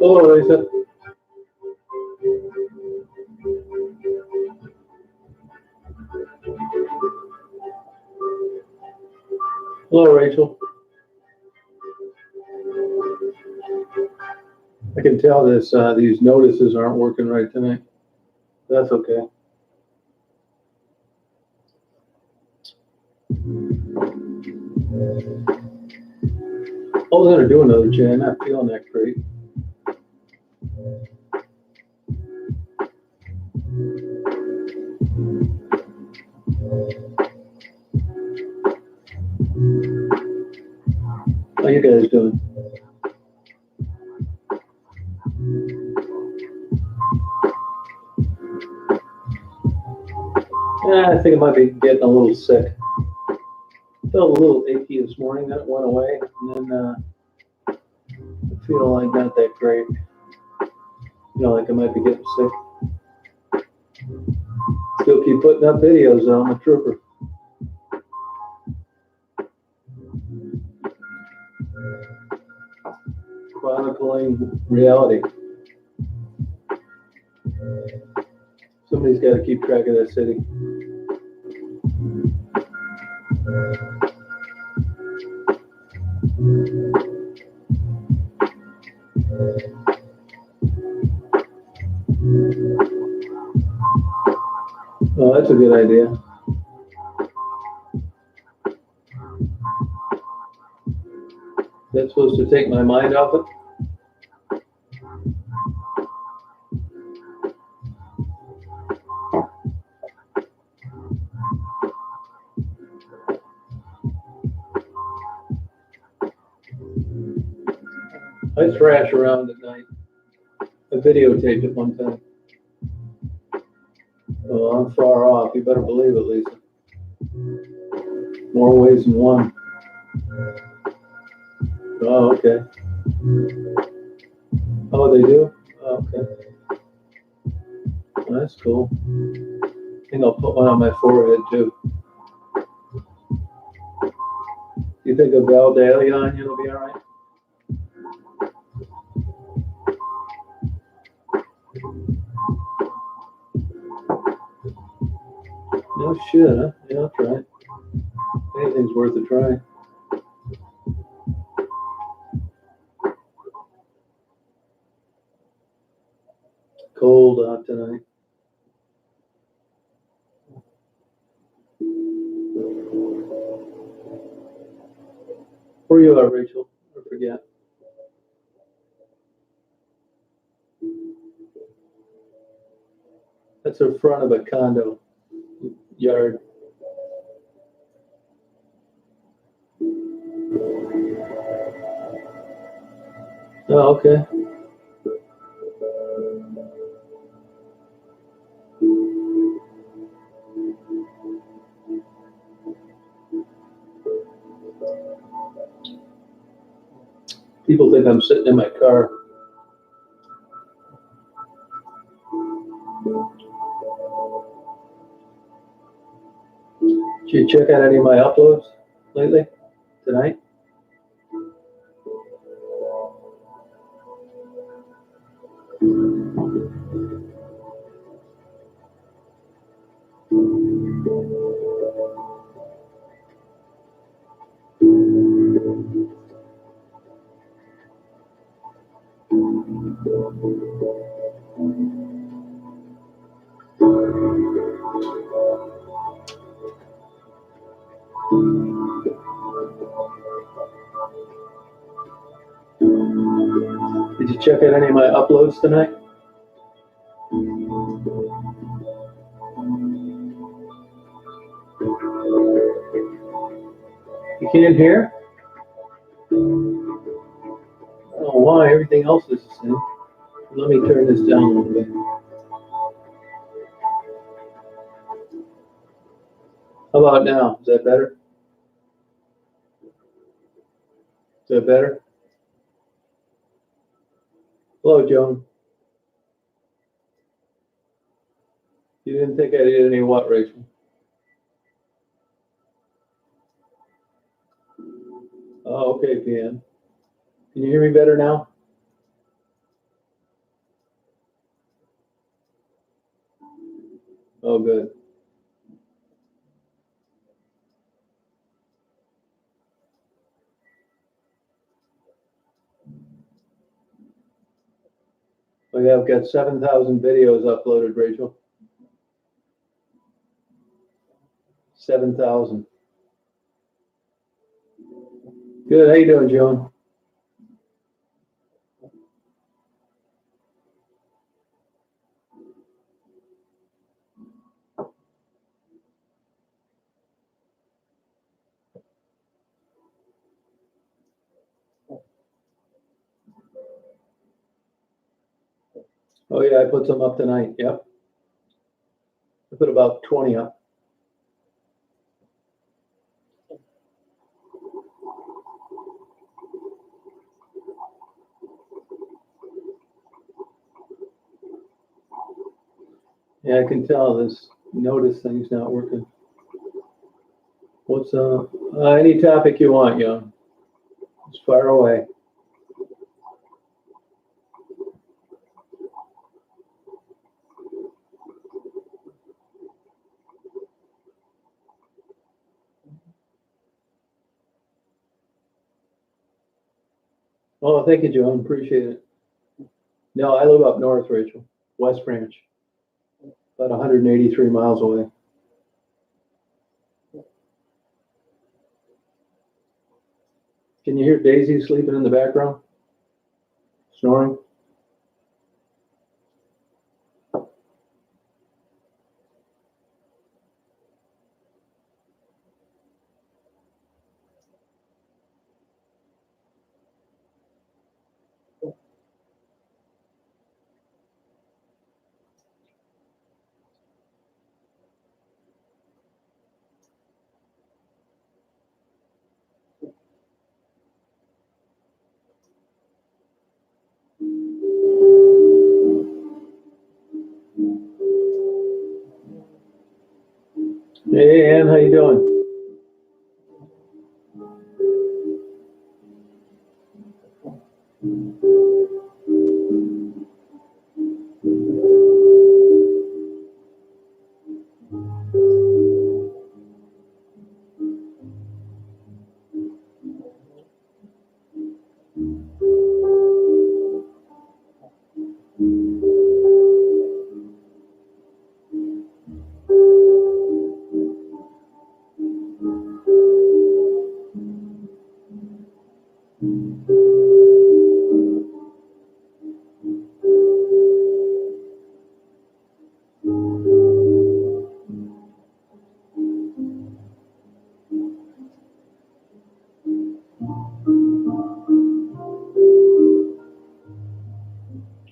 Hello, Lisa. Hello, Rachel. I can tell these notices aren't working right tonight. That's okay. I was gonna do another chat. I'm not feeling that great. How you guys doing? Yeah, I think I might be getting a little sick. Felt a little achy this morning, then it went away, and then I feel like not that great. You know, like I might be getting sick. Still keep putting up videos though, I'm a trooper. Chronicling reality. Somebody's got to keep track of that city. Oh, that's a good idea. That's supposed to take my mind off it? I thrash around at night. I videotaped it one time. Oh, I'm far off. You better believe it, Lisa. More ways than one. Oh, okay. Oh, they do? Oh, okay. Well, that's cool. I think I'll put one on my forehead too. You think a Valdalia on you will be all right? No shit, huh? Yeah, I'll try. Anything's worth a try. Cold out tonight. Where you are, Rachel? I forget. That's the front of a condo yard. Oh, okay. People think I'm sitting in my car. Did you check out any of my uploads lately? Tonight? Did you check out any of my uploads tonight? You can't hear? I don't know why. Everything else is the same. Let me turn this down a little bit. How about now? Is that better? Is that better? Hello, Joan. You didn't think I did any what, Rachel? Oh, okay, PM. Can you hear me better now? Oh, good. Oh, yeah, I've got 7,000 videos uploaded, Rachel. 7,000. Good. How you doing, Joan? Oh, yeah, I put some up tonight. Yep. I put about 20 up. Yeah, I can tell this notice thing's not working. What's any topic you want, Young? It's far away. Oh, thank you, Joan. Appreciate it. No, I live up north, Rachel. West Branch. About 183 miles away. Can you hear Daisy sleeping in the background? Snoring? Hey, Ann, how you doing?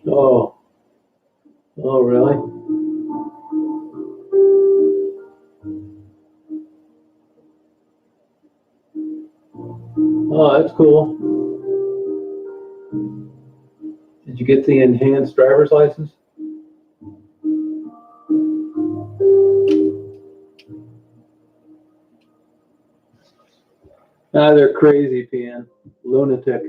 Oh, oh, really? Oh, that's cool. Did you get the enhanced driver's license? Ah, they're crazy, PN. Lunatic.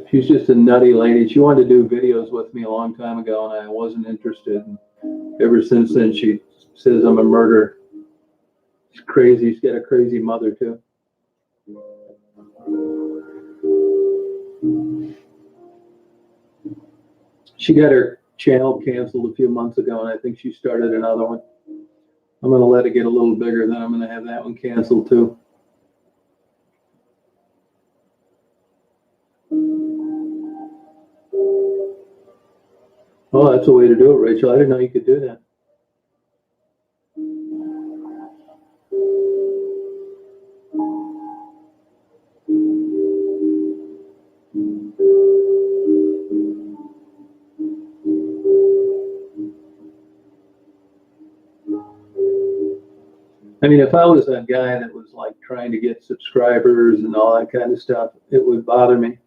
She's just a nutty lady. She wanted to do videos with me a long time ago, and I wasn't interested. And ever since then, she says I'm a murderer. She's crazy. She's got a crazy mother, too. She got her channel canceled a few months ago, and I think she started another one. I'm going to let it get a little bigger, then I'm going to have that one canceled, too. Oh, that's a way to do it, Rachel. I didn't know you could do that. I mean, if I was that guy that was like trying to get subscribers and all that kind of stuff, it would bother me.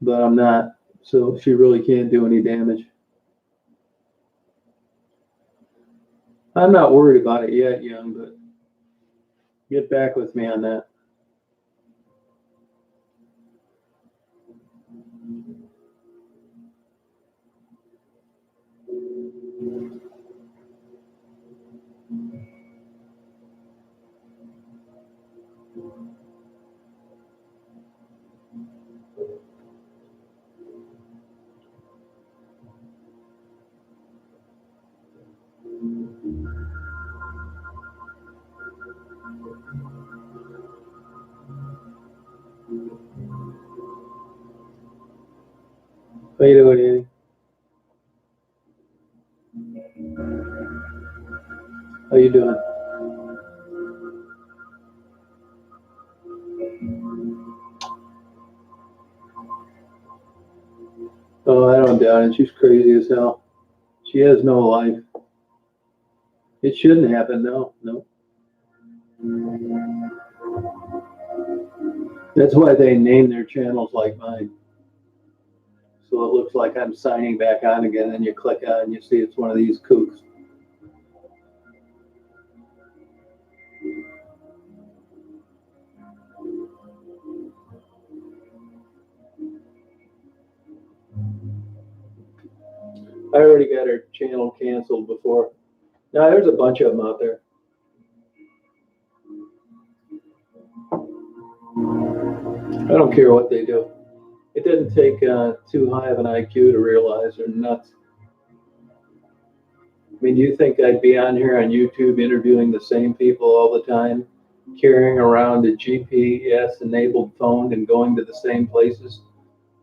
But I'm not. So she really can't do any damage. I'm not worried about it yet, Young, but get back with me on that. How you doing, Annie? How you doing? Oh, I don't doubt it. She's crazy as hell. She has no life. It shouldn't happen. No, no. That's why they name their channels like mine. So it looks like I'm signing back on again, and you click on and you see it's one of these kooks. I already got her channel canceled before. Now there's a bunch of them out there. I don't care what they do. It didn't take too high of an IQ to realize they're nuts. I mean, do you think I'd be on here on YouTube interviewing the same people all the time, carrying around a GPS-enabled phone and going to the same places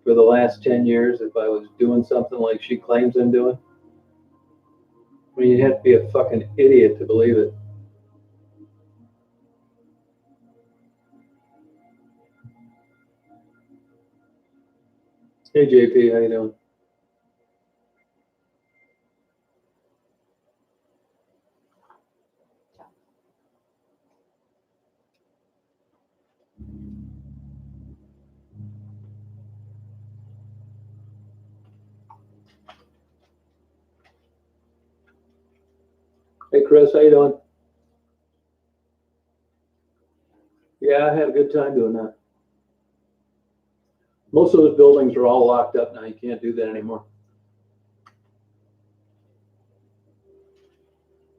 for the last 10 years if I was doing something like she claims I'm doing? I mean, you'd have to be a fucking idiot to believe it. Hey, JP, how you doing? Hey, Chris, how you doing? Yeah, I had a good time doing that. Most of those buildings are all locked up now. You can't do that anymore.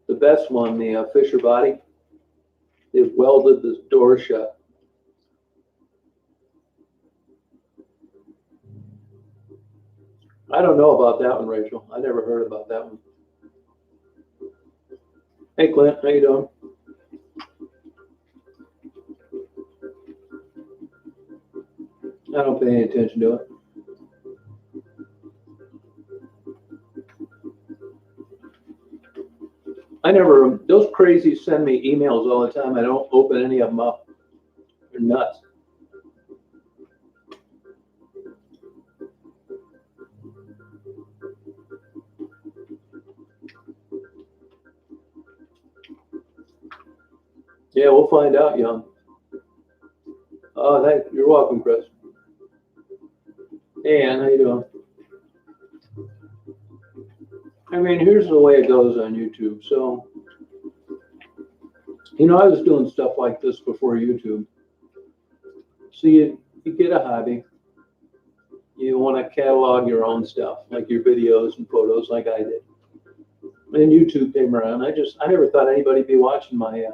The best one, the Fisher Body, they welded the door shut. I don't know about that one, Rachel. I never heard about that one. Hey, Clint, how you doing? I don't pay any attention to it. Those crazies send me emails all the time. I don't open any of them up. They're nuts. Yeah, we'll find out, young. Oh, you're welcome, Chris. Hey, Ann, how you doing? I mean, here's the way it goes on YouTube. So, I was doing stuff like this before YouTube. So you get a hobby. You want to catalog your own stuff, like your videos and photos, like I did. And YouTube came around. I never thought anybody'd be watching my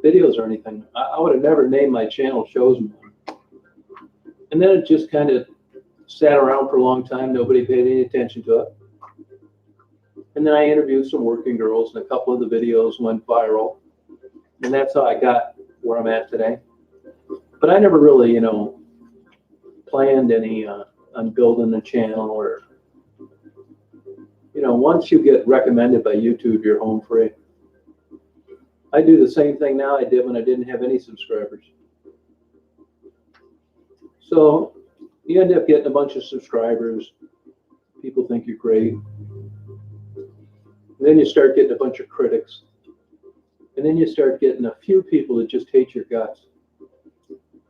videos or anything. I would have never named my channel Chosen One. And then it just kind of sat around for a long time. Nobody paid any attention to it. And then I interviewed some working girls, and a couple of the videos went viral. And that's how I got where I'm at today. But I never really, planned any on building a channel or, once you get recommended by YouTube, you're home free. I do the same thing now I did when I didn't have any subscribers. So you end up getting a bunch of subscribers. People think you're great. And then you start getting a bunch of critics. And then you start getting a few people that just hate your guts.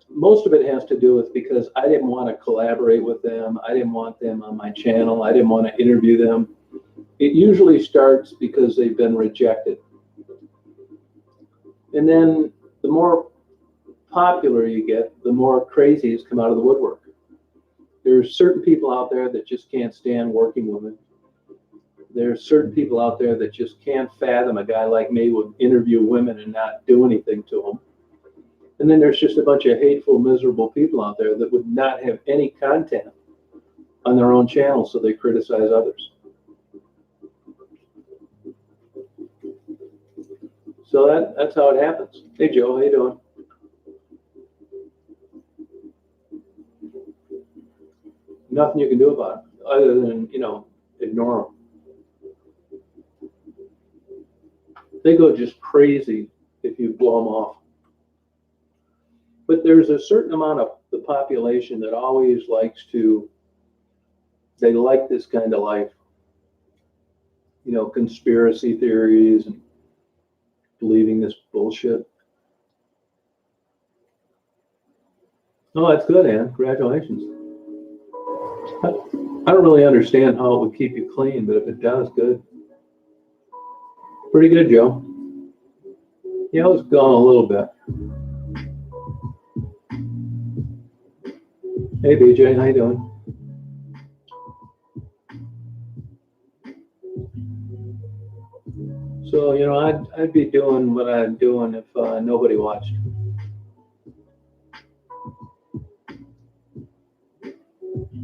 Most of it has to do with because I didn't want to collaborate with them. I didn't want them on my channel. I didn't want to interview them. It usually starts because they've been rejected. And then the more popular you get, the more crazies come out of the woodwork. There's certain people out there that just can't stand working women. There's certain people out there that just can't fathom a guy like me would interview women and not do anything to them. And then there's just a bunch of hateful, miserable people out there that would not have any content on their own channel, so they criticize others. So that's how it happens. Hey, Joe, how you doing? Nothing you can do about it other than, ignore them. They go just crazy if you blow them off. But there's a certain amount of the population that always they like this kind of life. Conspiracy theories and believing this bullshit. Oh, that's good, Ann. Congratulations. I don't really understand how it would keep you clean, but if it does, good. Pretty good, Joe. Yeah, I was gone a little bit. Hey, BJ, how you doing? So, I'd be doing what I'm doing if nobody watched.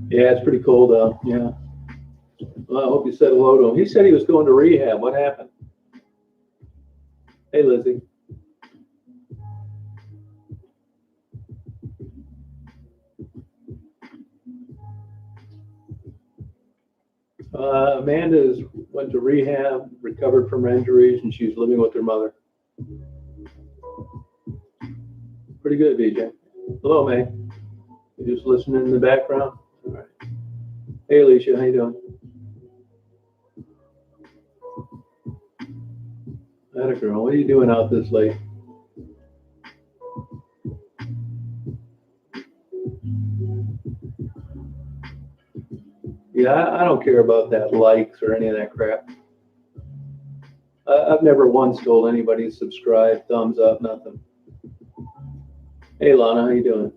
Yeah, it's pretty cold out. Yeah. Well, I hope you said hello to him. He said he was going to rehab. What happened? Hey, Lizzie. Amanda's went to rehab, recovered from her injuries, and she's living with her mother. Pretty good, BJ. Hello, May. You just listening in the background? All right. Hey, Alicia, how you doing? Atta girl, what are you doing out this late? Yeah, I don't care about that likes or any of that crap. I've never once told anybody to subscribe, thumbs up, nothing. Hey, Lana, how you doing?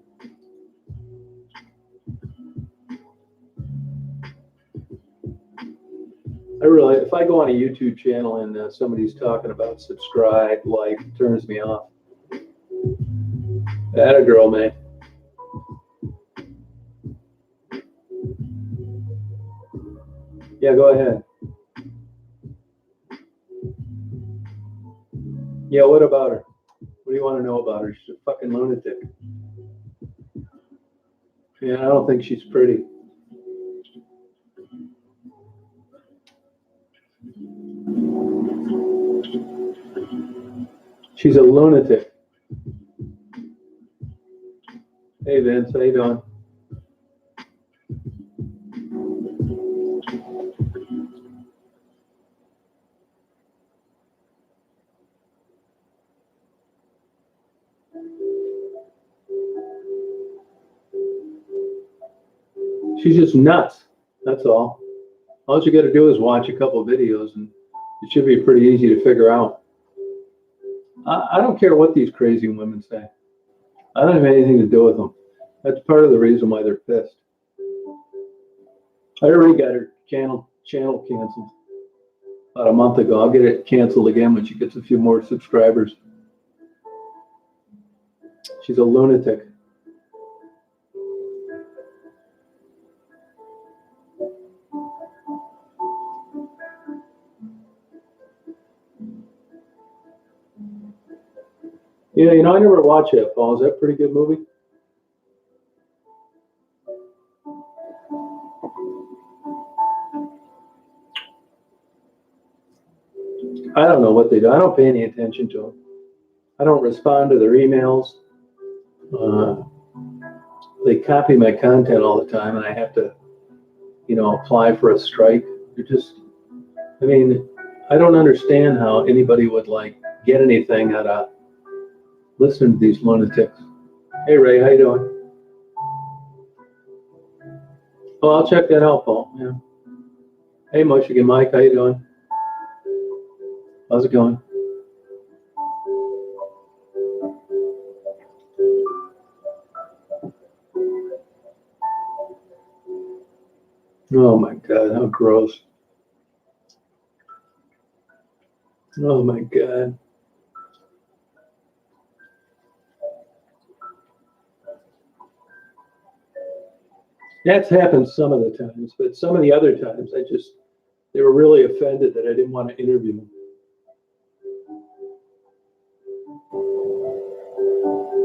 If I go on a YouTube channel and somebody's talking about subscribe, like, it turns me off. Atta girl, man. Yeah, go ahead. Yeah, what about her? What do you want to know about her? She's a fucking lunatic. Yeah, I don't think she's pretty. She's a lunatic. Hey, Vince, how you doing? She's just nuts. That's all. All you got to do is watch a couple of videos, and it should be pretty easy to figure out. I don't care what these crazy women say. I don't have anything to do with them. That's part of the reason why they're pissed. I already got her channel canceled about a month ago. I'll get it canceled again when she gets a few more subscribers. She's a lunatic. Yeah, I never watched that, Paul. Is that a pretty good movie? I don't know what they do. I don't pay any attention to them. I don't respond to their emails. They copy my content all the time, and I have to, apply for a strike. I don't understand how anybody would get anything out of listening to these lunatics. Hey, Ray, how you doing? Oh, I'll check that out, Paul. Yeah. Hey, Michigan Mike, how you doing? How's it going? Oh my God, how gross. Oh my God. That's happened some of the times, but some of the other times they were really offended that I didn't want to interview them.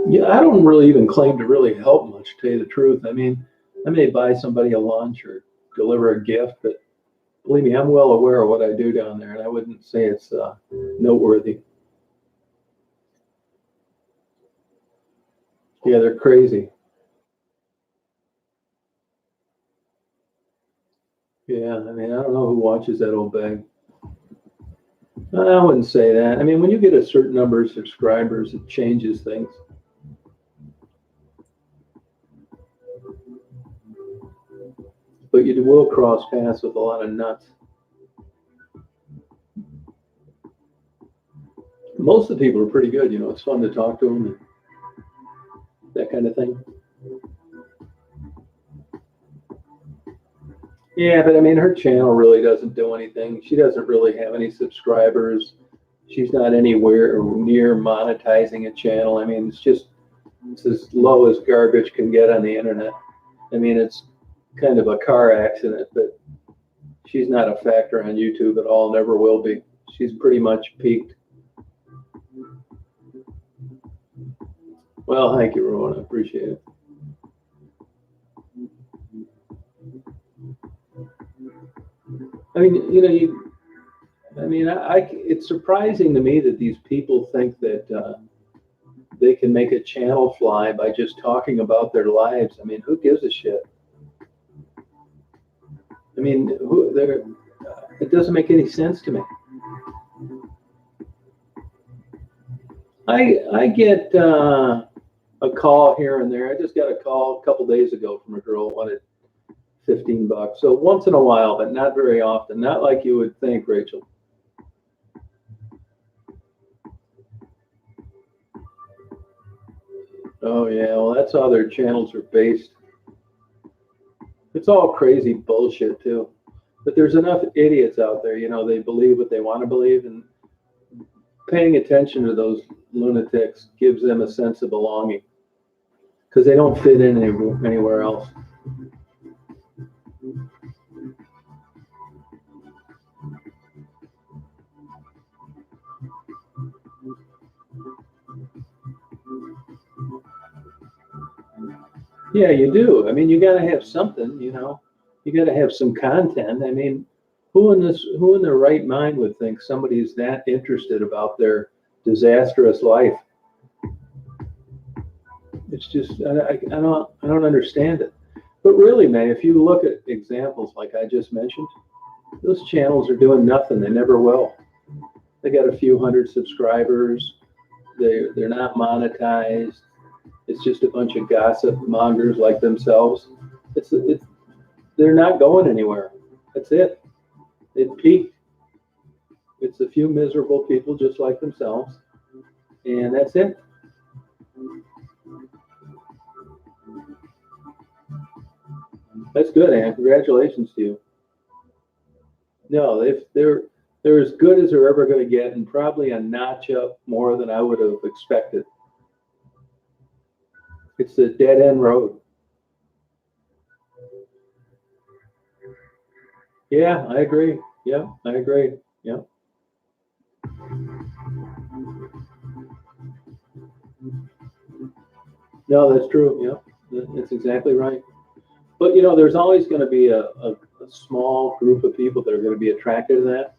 Yeah, I don't really even claim to really help much, to tell you the truth. I may buy somebody a lunch or deliver a gift, but believe me, I'm well aware of what I do down there, and I wouldn't say it's noteworthy. Yeah, they're crazy. Yeah, I mean, I don't know who watches that old bag. I wouldn't say that. I mean, when you get a certain number of subscribers, it changes things. But you will cross paths with a lot of nuts. Most of the people are pretty good. It's fun to talk to them and that kind of thing. Yeah, but I mean, her channel really doesn't do anything. She doesn't really have any subscribers. She's not anywhere near monetizing a channel. I mean, it's as low as garbage can get on the internet. I mean, it's kind of a car accident, but she's not a factor on YouTube at all, never will be. She's pretty much peaked. Well, thank you, Rowan. I appreciate it. I mean, it's surprising to me that these people think that they can make a channel fly by just talking about their lives. I mean, who gives a shit? I mean, it doesn't make any sense to me. I get a call here and there. I just got a call a couple days ago from a girl who wanted $15. So once in a while, but not very often. Not like you would think, Rachel. Oh yeah, well that's how their channels are based. It's all crazy bullshit too. But there's enough idiots out there, they believe what they want to believe, and paying attention to those lunatics gives them a sense of belonging because they don't fit in anywhere else. Yeah, you do. I mean, you got to have something, You got to have some content. I mean, who in their right mind would think somebody's that interested about their disastrous life? It's just I don't understand it. But really, man, if you look at examples like I just mentioned, those channels are doing nothing. They never will. They got a few hundred subscribers. They're not monetized. It's just a bunch of gossip mongers like themselves. They're not going anywhere. That's it. It peaked. It's a few miserable people just like themselves, and that's it. That's good, Ann. Congratulations to you. No, they're as good as they're ever going to get, and probably a notch up more than I would have expected. It's a dead end road. Yeah, I agree. Yeah, I agree. Yeah. No, that's true. Yeah, that's exactly right. But there's always going to be a small group of people that are going to be attracted to that,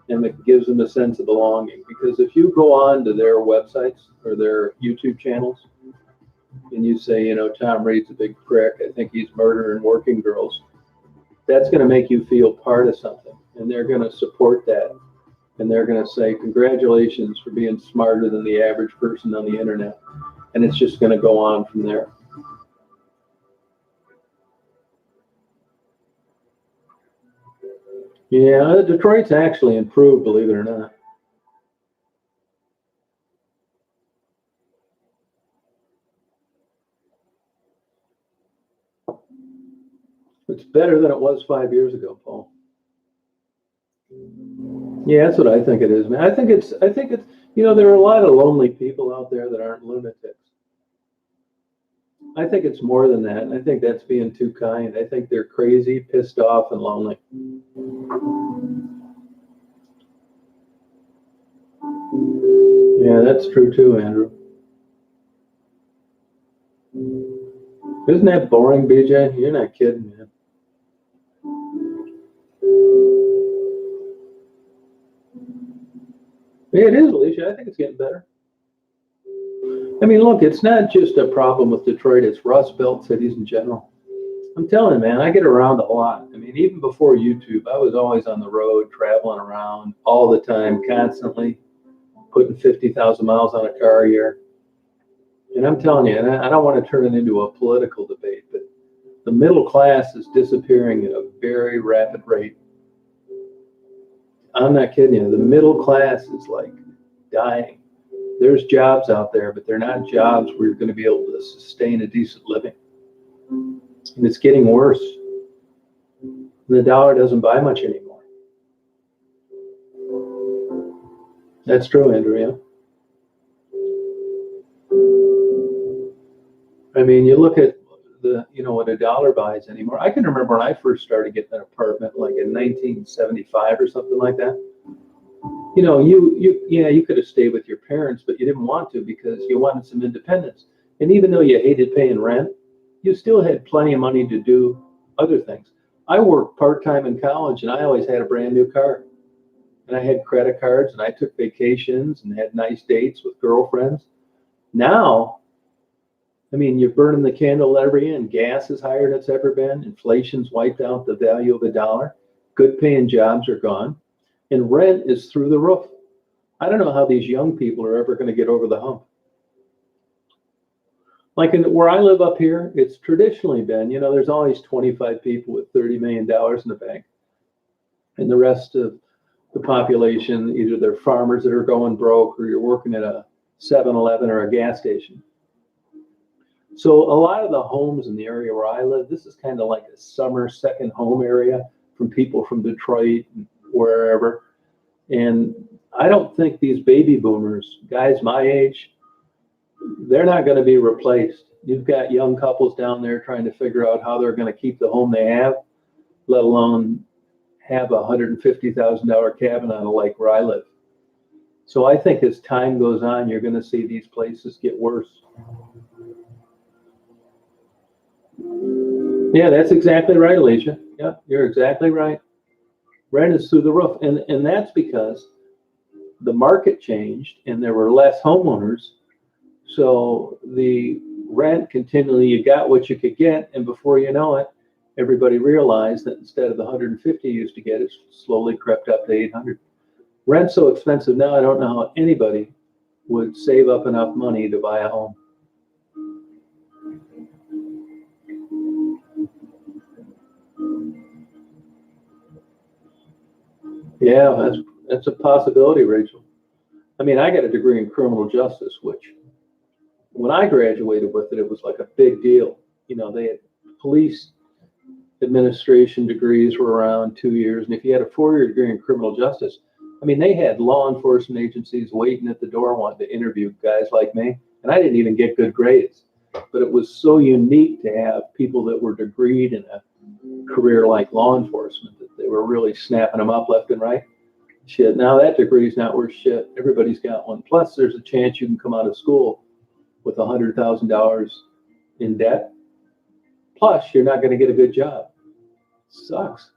and it gives them a sense of belonging. Because if you go on to their websites or their YouTube channels, and you say, Tom Reed's a big prick, I think he's murdering working girls, that's going to make you feel part of something, and they're going to support that, and they're going to say, congratulations for being smarter than the average person on the internet, and it's just going to go on from there. Yeah, Detroit's actually improved, believe it or not. It's better than it was 5 years ago, Paul. Yeah, that's what I think it is, man. I think it's there are a lot of lonely people out there that aren't lunatics. I think it's more than that. I think that's being too kind. I think they're crazy, pissed off, and lonely. Yeah, that's true too, Andrew. Isn't that boring, BJ? You're not kidding, man. Yeah, it is, Alicia. I think it's getting better. I mean, look, it's not just a problem with Detroit, it's Rust Belt cities in general. I'm telling you, man, I get around a lot. I mean, even before YouTube, I was always on the road, traveling around all the time, constantly putting 50,000 miles on a car a year. And I'm telling you, and I don't want to turn it into a political debate, but the middle class is disappearing at a very rapid rate. I'm not kidding you. The middle class is like dying. There's jobs out there, but they're not jobs where you're going to be able to sustain a decent living. And it's getting worse. The dollar doesn't buy much anymore. That's true, Andrea. I mean, you look at what a dollar buys anymore. I can remember when I first started getting an apartment, like in 1975 or something like that. You could have stayed with your parents, but you didn't want to because you wanted some independence. And even though you hated paying rent, you still had plenty of money to do other things. I worked part-time in college and I always had a brand new car. And I had credit cards and I took vacations and had nice dates with girlfriends. Now, I mean, you're burning the candle at every end. Gas is higher than it's ever been. Inflation's wiped out the value of a dollar. Good paying jobs are gone. And rent is through the roof. I don't know how these young people are ever going to get over the hump. Like where I live up here, it's traditionally been, there's always 25 people with $30 million in the bank. And the rest of the population, either they're farmers that are going broke or you're working at a 7-Eleven or a gas station. So a lot of the homes in the area where I live, this is kind of like a summer second home area from people from Detroit and wherever. And I don't think these baby boomers, guys my age, they're not going to be replaced. You've got young couples down there trying to figure out how they're going to keep the home they have, let alone have a $150,000 cabin on a lake where I live. So I think as time goes on, you're going to see these places get worse. Yeah, that's exactly right, Alicia. Yeah, you're exactly right. Rent is through the roof. And that's because the market changed and there were less homeowners. So the rent continually, you got what you could get. And before you know it, everybody realized that instead of the 150 you used to get, it slowly crept up to 800. Rent's so expensive now, I don't know how anybody would save up enough money to buy a home. Yeah, that's a possibility, Rachel. I mean, I got a degree in criminal justice, which when I graduated with it, it was like a big deal. They had police administration degrees were around 2 years. And if you had a 4-year degree in criminal justice, I mean, they had law enforcement agencies waiting at the door wanting to interview guys like me. And I didn't even get good grades. But it was so unique to have people that were degreed in a career like law enforcement that they were really snapping them up left and right. Shit, now that degree is not worth shit. Everybody's got one. Plus, there's a chance you can come out of school with $100,000 in debt. Plus, you're not going to get a good job. Sucks.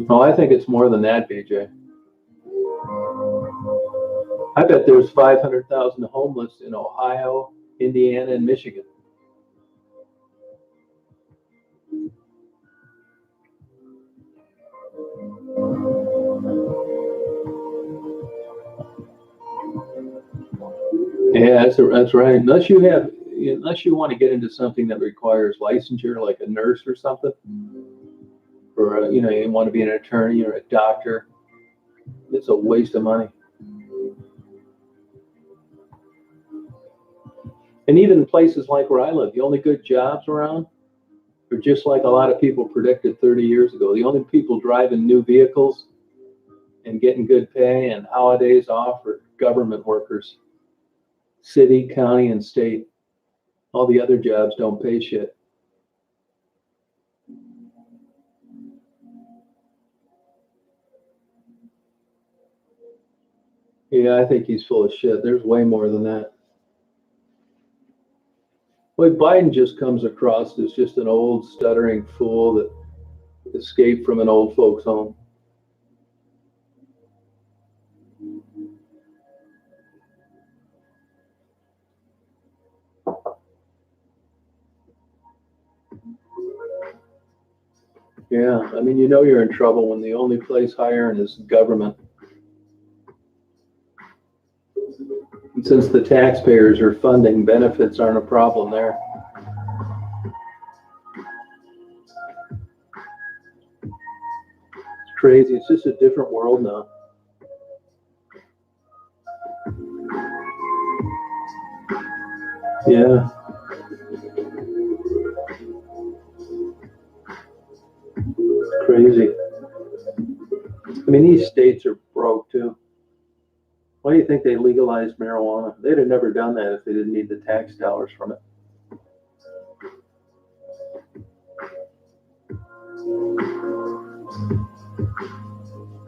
Oh, I think it's more than that, BJ. I bet there's 500,000 homeless in Ohio, Indiana, and Michigan. Yeah, that's right. Unless you want to get into something that requires licensure, like a nurse or something, or you want to be an attorney or a doctor, it's a waste of money. And even places like where I live, the only good jobs around are just like a lot of people predicted 30 years ago. The only people driving new vehicles and getting good pay and holidays off are government workers, city, county, and state. All the other jobs don't pay shit. Yeah, I think he's full of shit. There's way more than that. Well, Biden just comes across as just an old stuttering fool that escaped from an old folks home. Yeah, I mean, you know you're in trouble when the only place hiring is government. And since the taxpayers are funding, benefits aren't a problem there. It's crazy. It's just a different world now. Yeah. It's crazy. I mean, these states are broke too. Why do you think they legalized marijuana? They'd have never done that if they didn't need the tax dollars from it.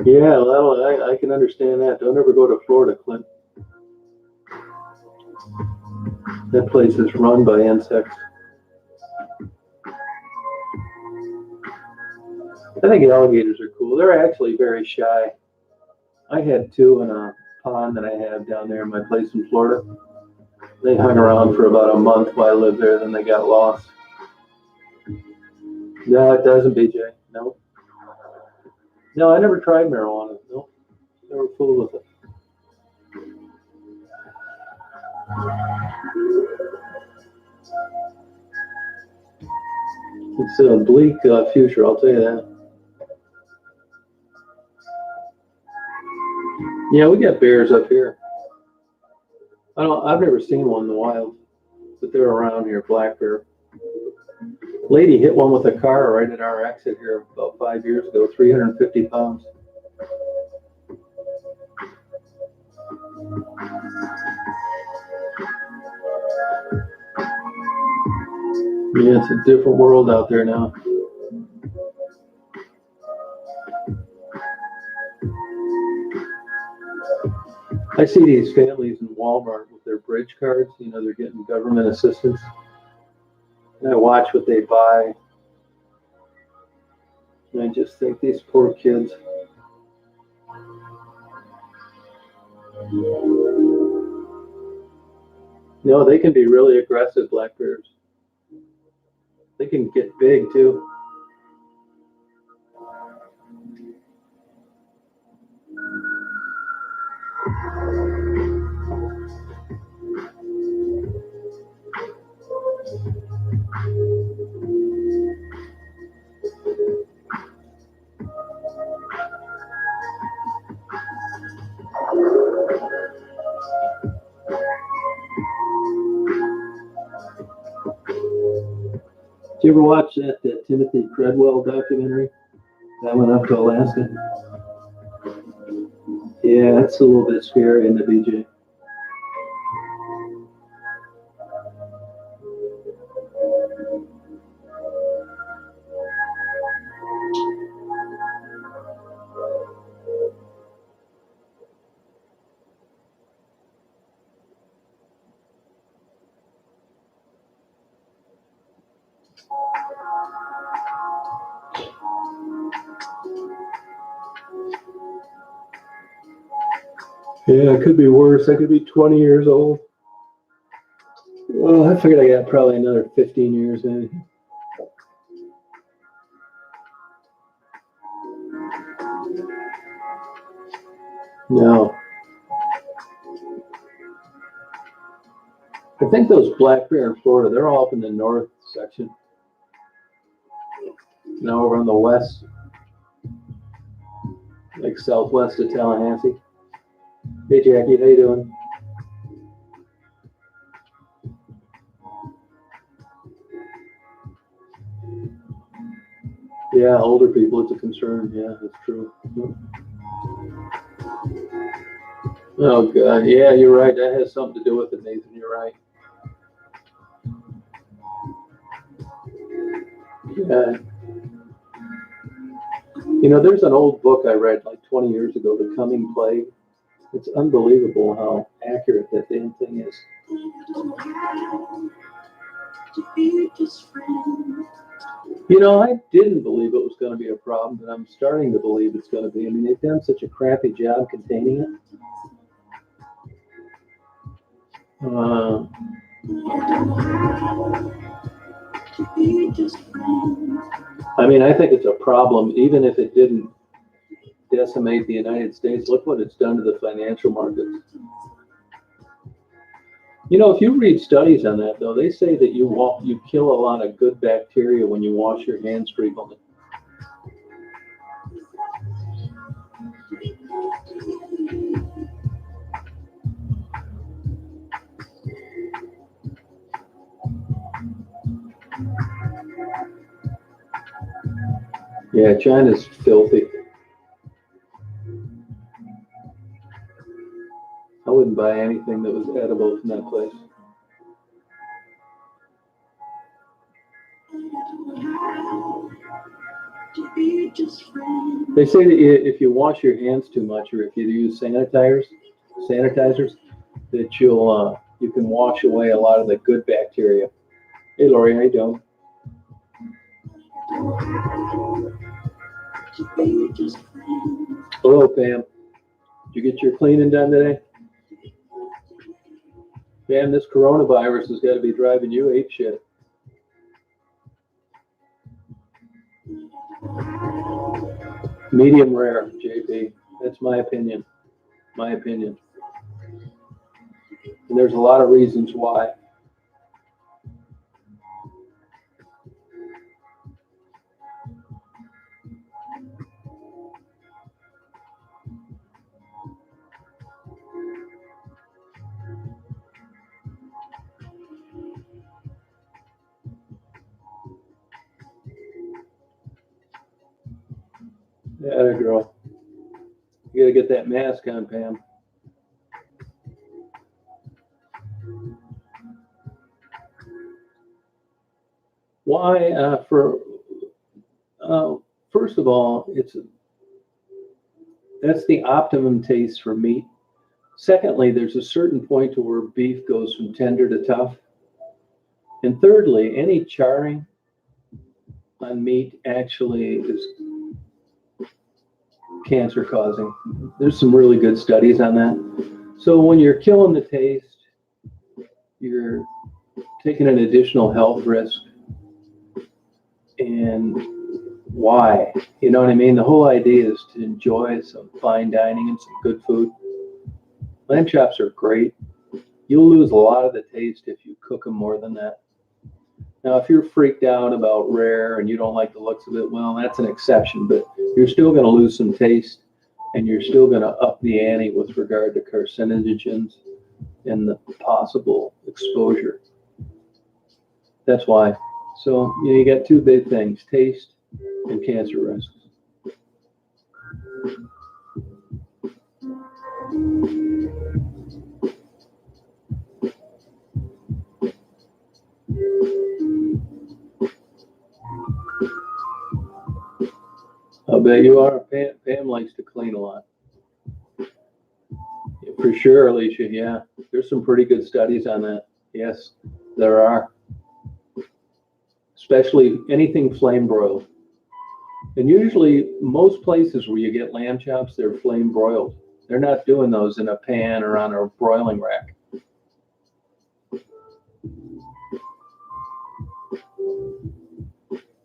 Yeah, well, I can understand that. Don't ever go to Florida, Clint. That place is run by insects. I think alligators are cool. They're actually very shy. I had two in a pond that I have down there in my place in Florida. They hung around for about a month while I lived there, then they got lost. No, it doesn't, BJ. No. No, I never tried marijuana. No, never fooled with it. It's a bleak future, I'll tell you that. Yeah, we got bears up here. I've never seen one in the wild, but they're around here, black bear. Lady hit one with a car right at our exit here about 5 years ago, 350 pounds. Yeah, it's a different world out there now. I see these families in Walmart with their bridge cards, you know, they're getting government assistance. And I watch what they buy. And I just think these poor kids. No, they can be really aggressive, black bears. They can get big too. Did you ever watch that Timothy Treadwell documentary? That went up to Alaska. Yeah, it's a little bit scary in the BJ. Yeah, it could be worse. I could be 20 years old. Well, I figured I got probably another 15 years in. No. I think those black bear in Florida, they're all up in the north section. Now over on the west, like southwest of Tallahassee. Hey Jackie, how you doing? Yeah, older people, it's a concern. Yeah, that's true. Oh God, yeah, you're right. That has something to do with it, Nathan. You're right. Yeah. You know, there's an old book I read like 20 years ago, The Coming Plague. It's unbelievable how accurate that damn thing is. You know, I didn't believe it was going to be a problem, but I'm starting to believe it's going to be. I mean, they've done such a crappy job containing it. I mean, I think it's a problem, even if it didn't decimate the United States. Look what it's done to the financial markets. You know, if you read studies on that, though, they say that you kill a lot of good bacteria when you wash your hands frequently. Yeah, China's filthy. I wouldn't buy anything that was edible from that place. They say that if you wash your hands too much, or if you use sanitizers, that you can wash away a lot of the good bacteria. Hey, Lori, how you doing? Hello, Pam. Did you get your cleaning done today? Pam, this coronavirus has got to be driving you apeshit. Medium rare, JP. That's my opinion. And there's a lot of reasons why. Yeah, girl. You got to get that mask on, Pam. Why? First of all, that's the optimum taste for meat. Secondly, there's a certain point to where beef goes from tender to tough. And thirdly, any charring on meat actually is cancer causing. There's some really good studies on that. So when you're killing the taste, you're taking an additional health risk. And why? You know what I mean? The whole idea is to enjoy some fine dining and some good food. Lamb chops are great. You'll lose a lot of the taste if you cook them more than that. Now, if you're freaked out about rare and you don't like the looks of it, well, that's an exception, but you're still going to lose some taste, and you're still going to up the ante with regard to carcinogens and the possible exposure. That's why. So you got two big things, taste and cancer risks. I'll bet you are. Pam likes to clean a lot. For sure, Alicia, yeah. There's some pretty good studies on that. Yes, there are. Especially anything flame broiled. And usually most places where you get lamb chops, they're flame broiled. They're not doing those in a pan or on a broiling rack.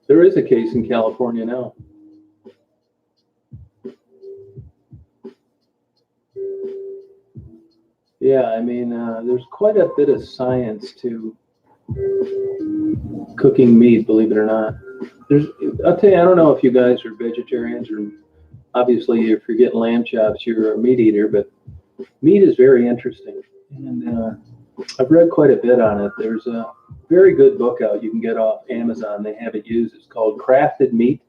There is a case in California now. Yeah, I mean, there's quite a bit of science to cooking meat, believe it or not. I'll tell you, I don't know if you guys are vegetarians, or obviously if you're getting lamb chops, you're a meat eater, but meat is very interesting. And I've read quite a bit on it. There's a very good book out you can get off Amazon. They have it used. It's called Crafted Meat.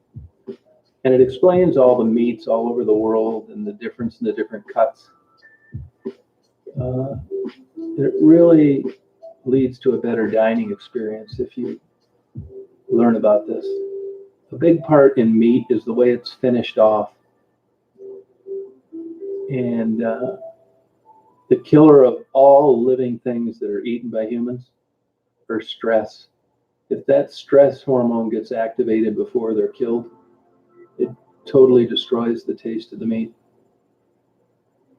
And it explains all the meats all over the world and the difference in the different cuts. It really leads to a better dining experience if you learn about this. A big part in meat is the way it's finished off. And The killer of all living things that are eaten by humans are stress. If that stress hormone gets activated before they're killed, it totally destroys the taste of the meat.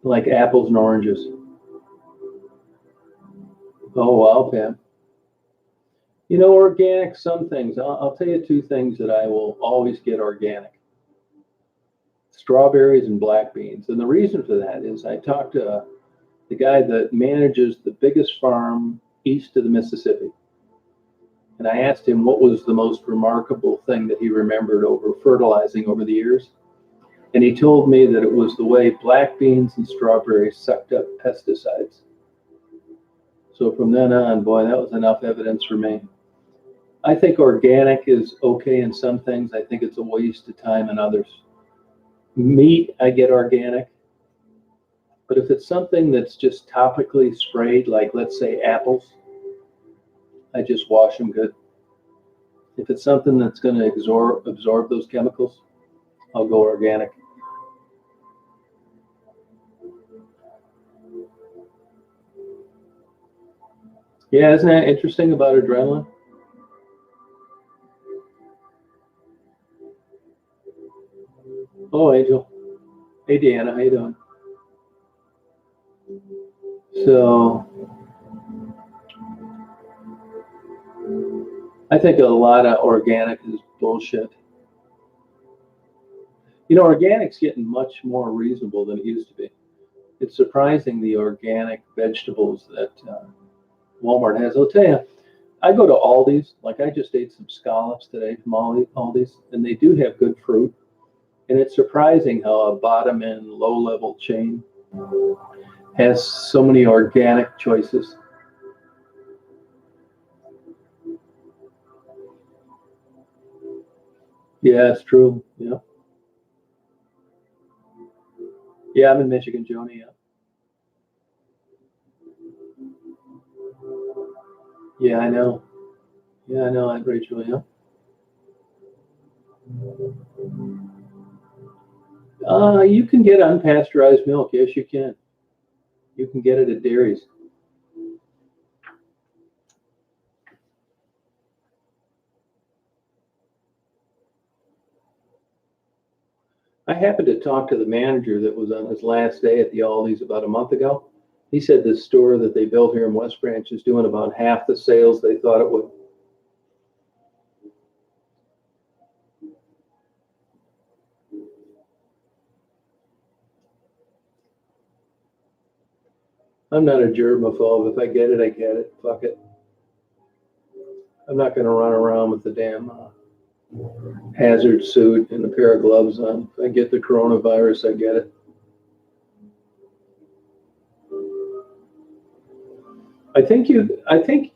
Like apples and oranges. Oh, wow, Pam. You know, organic, some things. I'll tell you two things that I will always get organic. Strawberries and black beans. And the reason for that is I talked to the guy that manages the biggest farm east of the Mississippi. And I asked him what was the most remarkable thing that he remembered over fertilizing over the years. And he told me that it was the way black beans and strawberries sucked up pesticides. So from then on, boy, that was enough evidence for me. I think organic is okay in some things. I think it's a waste of time in others. Meat, I get organic. But if it's something that's just topically sprayed, like let's say apples, I just wash them good. If it's something that's going to absorb those chemicals, I'll go organic. Yeah, isn't that interesting about adrenaline? Oh, Angel. Hey, Deanna, how you doing? So, I think a lot of organic is bullshit. You know, organic's getting much more reasonable than it used to be. It's surprising the organic vegetables that Walmart has. I'll tell you, I go to Aldi's, like I just ate some scallops today from Aldi's, and they do have good fruit. And it's surprising how a bottom end, low level chain has so many organic choices. Yeah, it's true. Yeah. Yeah, I'm in Michigan, Joni. Yeah. Yeah, I know. Yeah, I know. I'm Rachel. Yeah. You can get unpasteurized milk. Yes, you can. You can get it at dairies. I happened to talk to the manager that was on his last day at the Aldi's about a month ago. He said the store that they built here in West Branch is doing about half the sales they thought it would. I'm not a germaphobe. If I get it, I get it. Fuck it. I'm not going to run around with the damn hazard suit and a pair of gloves on. If I get the coronavirus, I get it.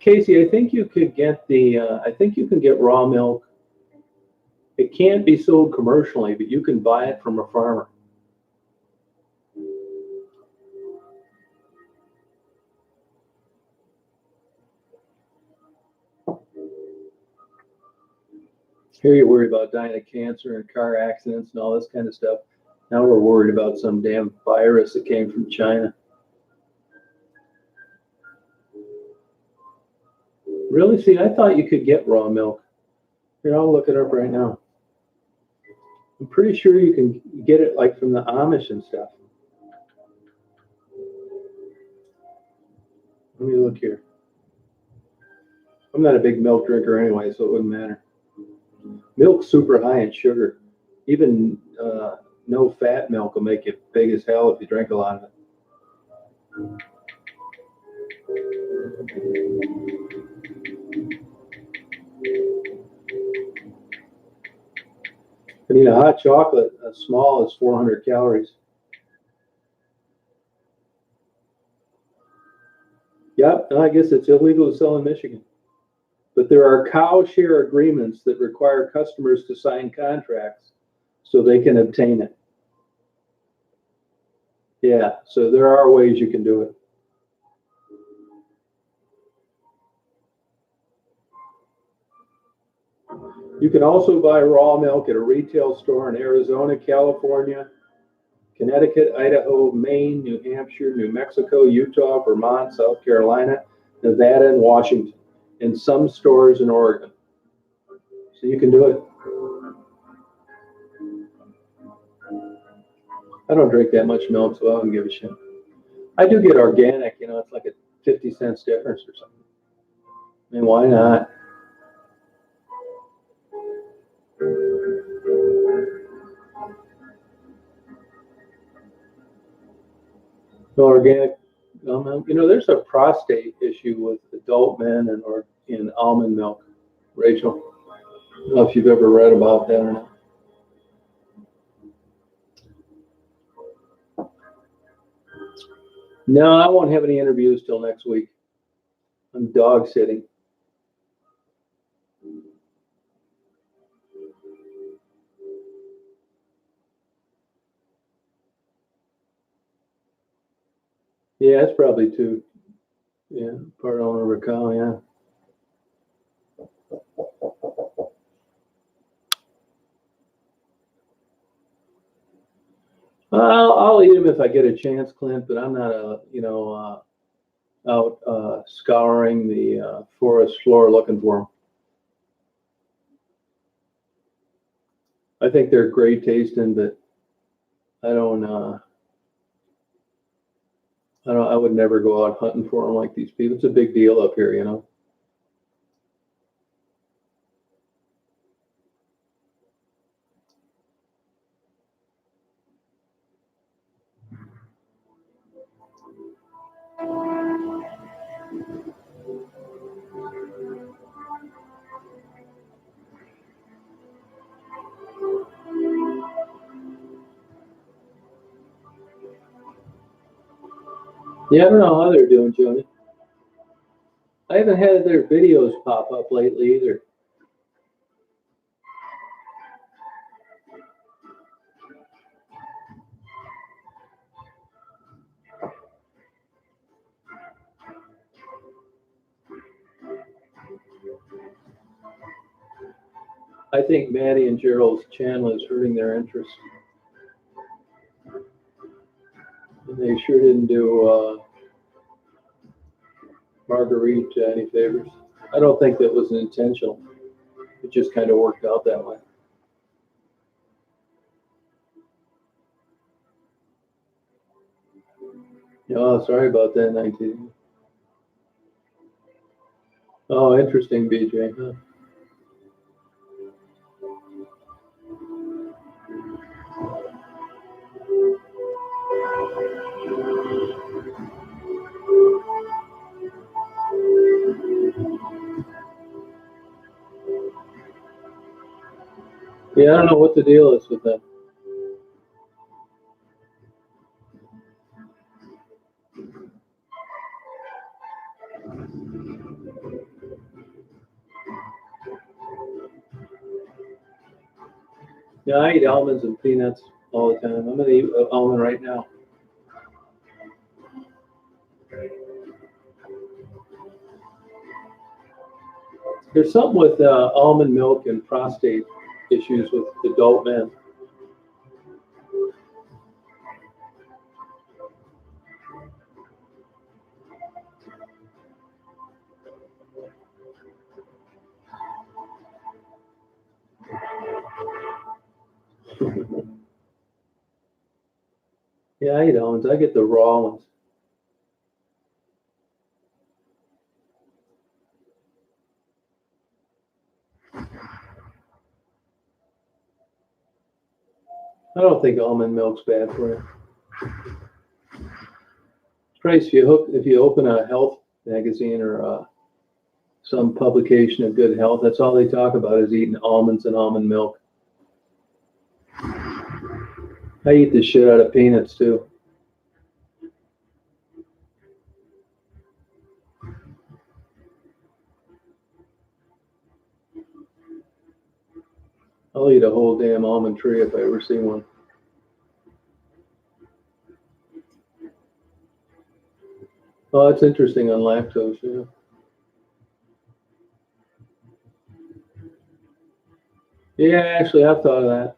Casey, I think you could get I think you can get raw milk. It can't be sold commercially, but you can buy it from a farmer. Here you're worried about dying of cancer and car accidents and all this kind of stuff. Now we're worried about some damn virus that came from China. Really? See, I thought you could get raw milk. Here, I'll look it up right now. I'm pretty sure you can get it like from the Amish and stuff. Let me look here. I'm not a big milk drinker anyway, so it wouldn't matter. Milk's super high in sugar. Even no fat milk will make you big as hell if you drink a lot of it. I mean, a hot chocolate, a small, is 400 calories. Yep, and I guess it's illegal to sell in Michigan. But there are cow share agreements that require customers to sign contracts so they can obtain it. Yeah, so there are ways you can do it. You can also buy raw milk at a retail store in Arizona, California, Connecticut, Idaho, Maine, New Hampshire, New Mexico, Utah, Vermont, South Carolina, Nevada, and Washington, and some stores in Oregon. So you can do it. I don't drink that much milk, so I don't give a shit. I do get organic, it's like a 50 cents difference or something. I mean, why not? No organic milk. There's a prostate issue with adult men or in almond milk, Rachel. I don't know if you've ever read about that or not. No, I won't have any interviews till next week. I'm dog sitting. Yeah, it's probably two. Yeah, part owner of a cow, yeah. I'll eat them if I get a chance, Clint, but I'm not out scouring the forest floor looking for them. I think they're great tasting, but I would never go out hunting for them like these people. It's a big deal up here, Yeah, I don't know how they're doing, Joni. I haven't had their videos pop up lately either. I think Maddie and Gerald's channel is hurting their interest. And they sure didn't do Marguerite any favors. I don't think that was intentional. It just kind of worked out that way. Oh, sorry about that, 19. Oh, interesting, BJ. Huh? Yeah, I don't know what the deal is with them. Yeah, I eat almonds and peanuts all the time. I'm gonna eat an almond right now. There's something with almond milk and prostate issues with adult men. Yeah, I eat almonds. I get the raw ones. I don't think almond milk's bad for you. Christ, if you open a health magazine or some publication of good health, that's all they talk about is eating almonds and almond milk. I eat the shit out of peanuts too. I'll eat a whole damn almond tree if I ever see one. Oh, that's interesting on lactose, yeah. Yeah, actually, I've thought of that.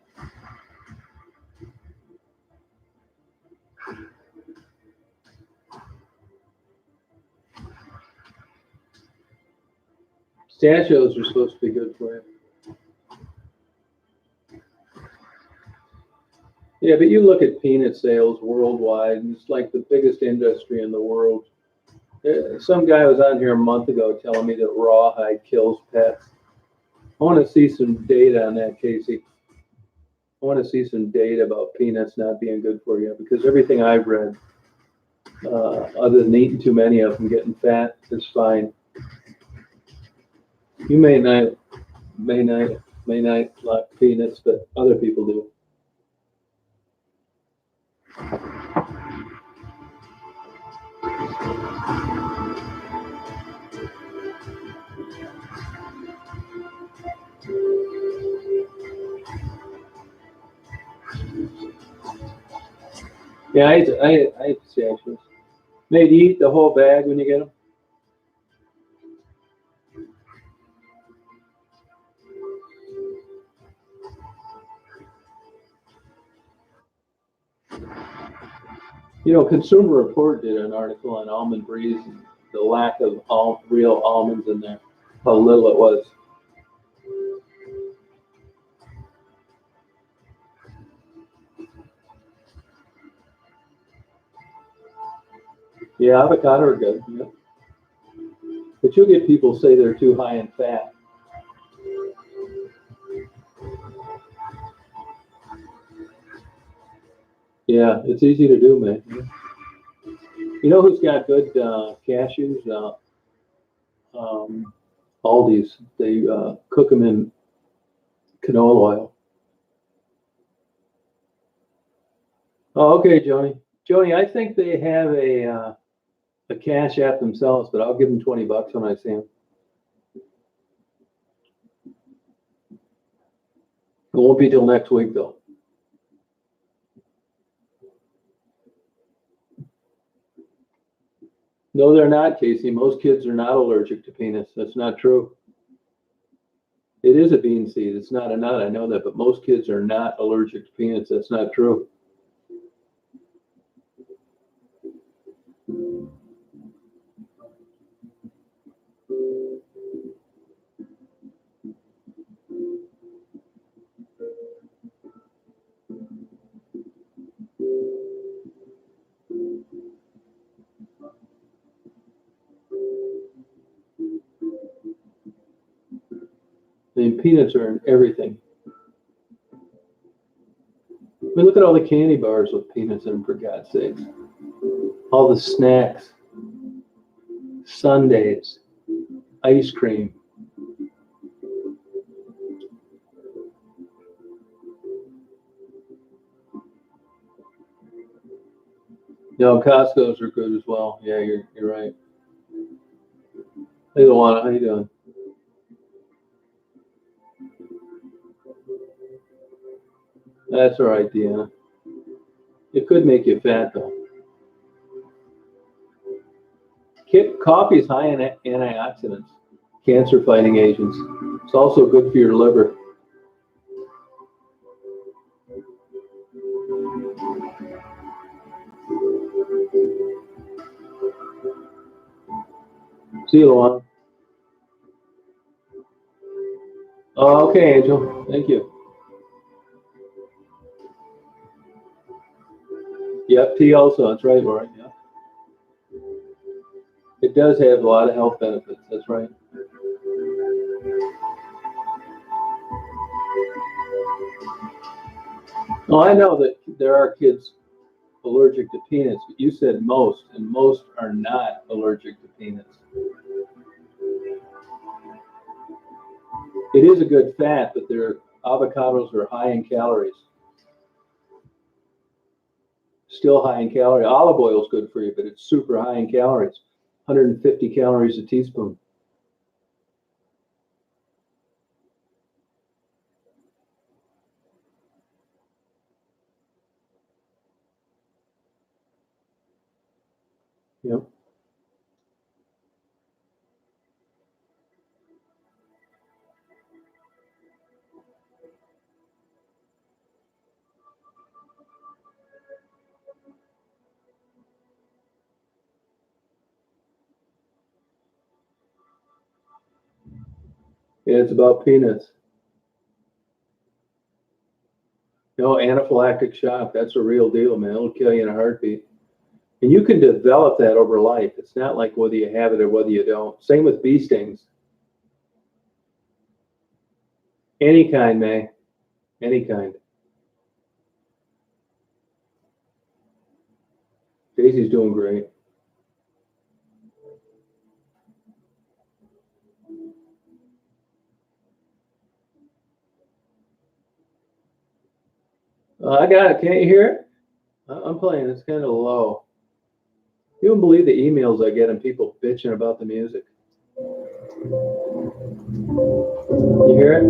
Pistachios are supposed to be good for you. Yeah, but you look at peanut sales worldwide, and it's like the biggest industry in the world. Some guy was on here a month ago telling me that rawhide kills pets. I want to see some data on that, Casey. I want to see some data about peanuts not being good for you, because everything I've read, other than eating too many of them, getting fat, is fine. You may not like peanuts, but other people do. Yeah, I eat pistachios. Maybe eat the whole bag when you get them. You know, Consumer Report did an article on almond bries and the lack of real almonds in there, how little it was. Yeah, avocado are good. Yeah. But you'll get people say they're too high in fat. Yeah, it's easy to do, man. You know who's got good cashews? Aldi's. They cook them in canola oil. Oh, okay, Joni. Joni, I think they have a cash app themselves, but I'll give them $20 when I see them. It won't be till next week, though. No, they're not, Casey. Most kids are not allergic to peanuts. That's not true. It is a bean seed. It's not a nut. I know that, but most kids are not allergic to peanuts. That's not true. I mean, peanuts are in everything. I mean, look at all the candy bars with peanuts in them, for God's sakes. All the snacks, sundaes, ice cream. No, Costco's are good as well. Yeah, you're right. Hey, Luana, how you doing? That's all right, Deanna. It could make you fat, though. Coffee is high in antioxidants, cancer-fighting agents. It's also good for your liver. See you, Luana. Oh, okay, Angel. Thank you. Yep, tea also. That's right, Laura. Yeah. It does have a lot of health benefits. That's right. Well, I know that there are kids allergic to peanuts, but you said most, and most are not allergic to peanuts. It is a good fat, but their avocados are high in calories. Still high in calories. Olive oil is good for you, but it's super high in calories. 150 calories a teaspoon. Yep. Yeah, it's about peanuts. No, anaphylactic shock, that's a real deal, man. It'll kill you in a heartbeat. And you can develop that over life. It's not like whether you have it or whether you don't. Same with bee stings. Any kind, May. Any kind. Daisy's doing great. I got it. Can't you hear it? I'm playing. It's kind of low. You won't believe the emails I get and people bitching about the music. You hear it?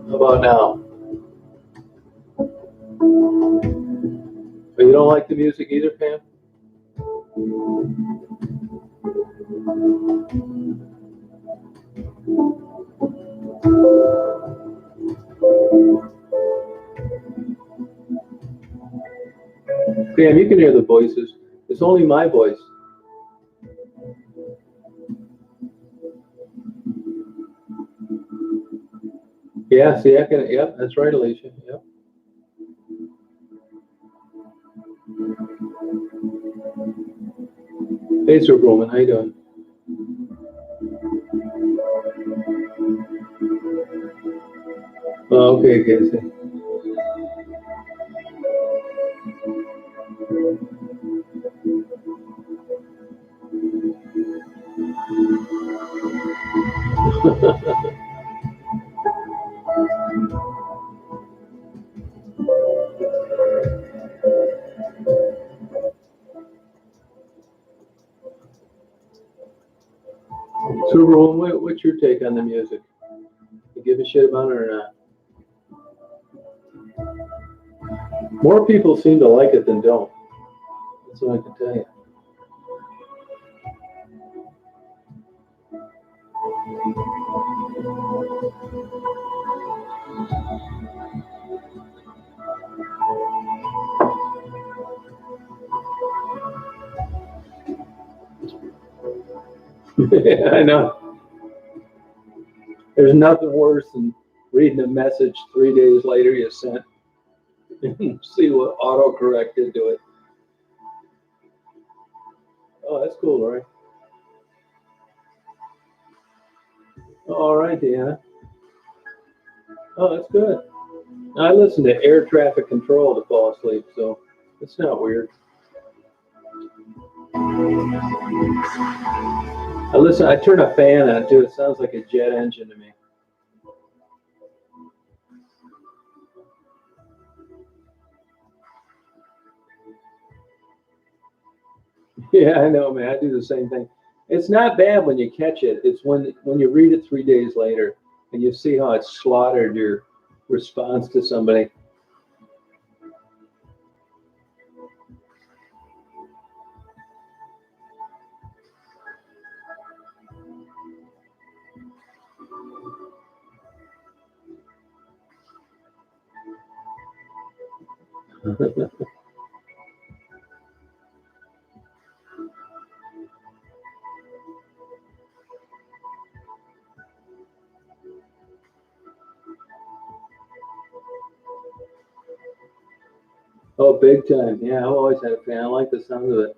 How about now? But you don't like the music either, Pam? Pam, you can hear the voices. It's only my voice. Yeah, see, I can. Yep, that's right, Alicia. Yep. Hey, Sir Roman, how you doing? Oh, okay, Casey. Sir Roman, what's your take on the music? You give a shit about it or not? More people seem to like it than don't. That's what I can tell you. I know. There's nothing worse than reading a message 3 days later you sent and see what autocorrect did to it. Oh, that's cool, right? All right, Deanna. Oh, that's good. I listen to air traffic control to fall asleep, so it's not weird. I turn a fan on too. It sounds like a jet engine to me. Yeah, I know, man. I do the same thing. It's not bad when you catch it. It's when you read it 3 days later and you see how it slaughtered your response to somebody. Oh, big time. Yeah, I've always had a fan. I like the sound of it.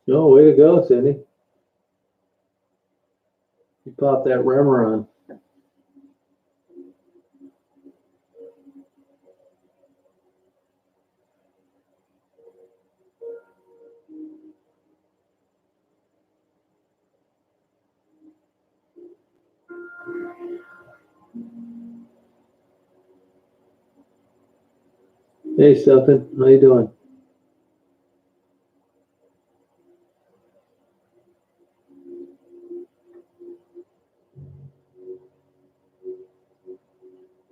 Oh, way to go, Cindy. You popped that rummer on. Hey, Stefan, how you doing?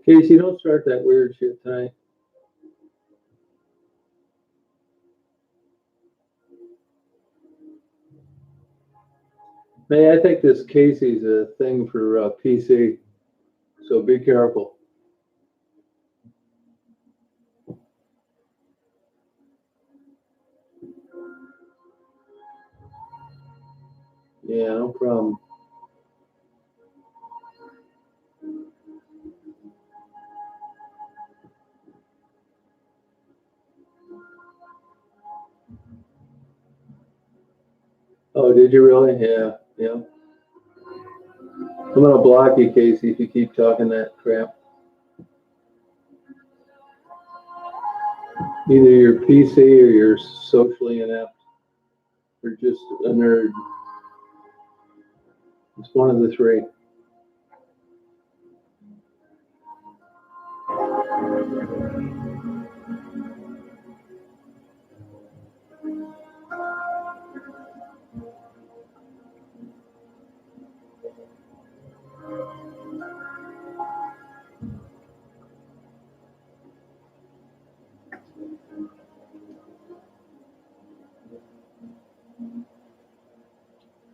Casey, don't start that weird shit tonight. Hey, I think this Casey's a thing for PC, so be careful. Yeah, no problem. Oh, did you really? Yeah, yeah. I'm gonna block you, Casey, if you keep talking that crap. Either you're PC or you're socially inept or just a nerd. It's one of the three.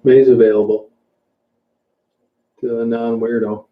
May's available to a non-weirdo.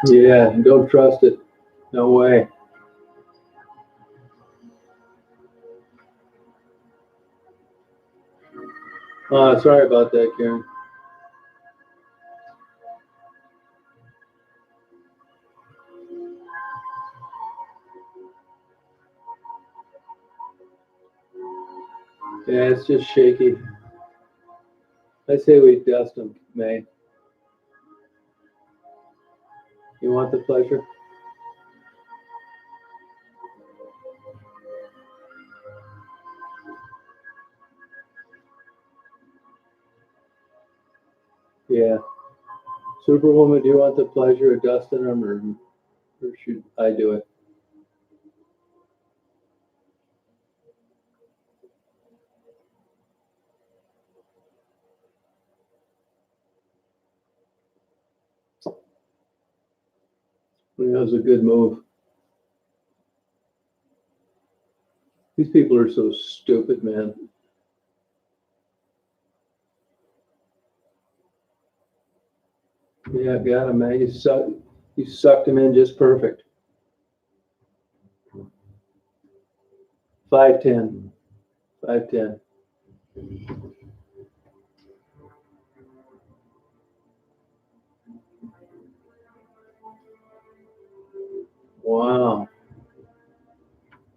Yeah, don't trust it. No way. Sorry about that, Karen. Yeah, it's just shaky. I say we dust them, May. You want the pleasure? Yeah. Superwoman, do you want the pleasure of dusting them, or should I do it? That was a good move. These people are so stupid, man. Yeah, got him, man. You sucked him in just perfect. 5'10". 5'10". Wow.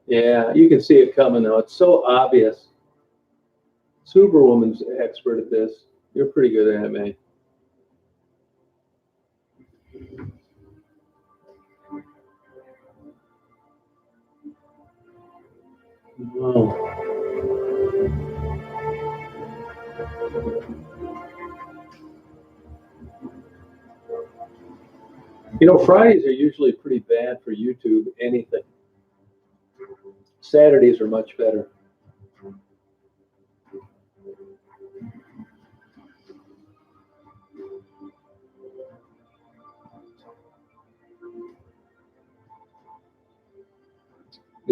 Yeah, you can see it coming though. It's so obvious. Superwoman's expert at this. You're pretty good at it, man. Wow. You know, Fridays are usually pretty bad for YouTube, anything. Saturdays are much better.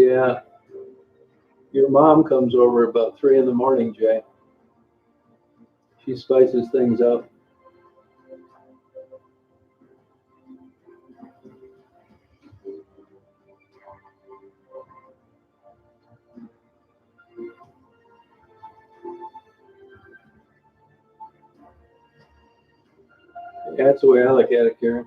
Yeah. Your mom comes over about 3 in the morning, Jay. She spices things up. That's the way I look at it, Karen.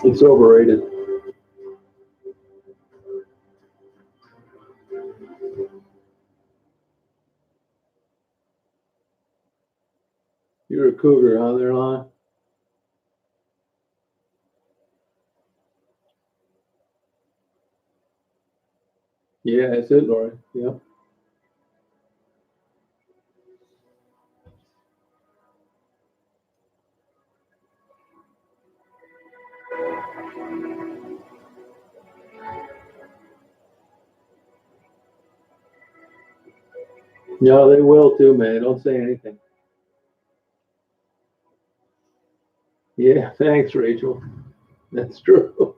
It's overrated. You're a cougar, huh, there, Lon? Yeah, that's it, Lori. Yeah. No, they will too, man. Don't say anything. Yeah, thanks, Rachel. That's true.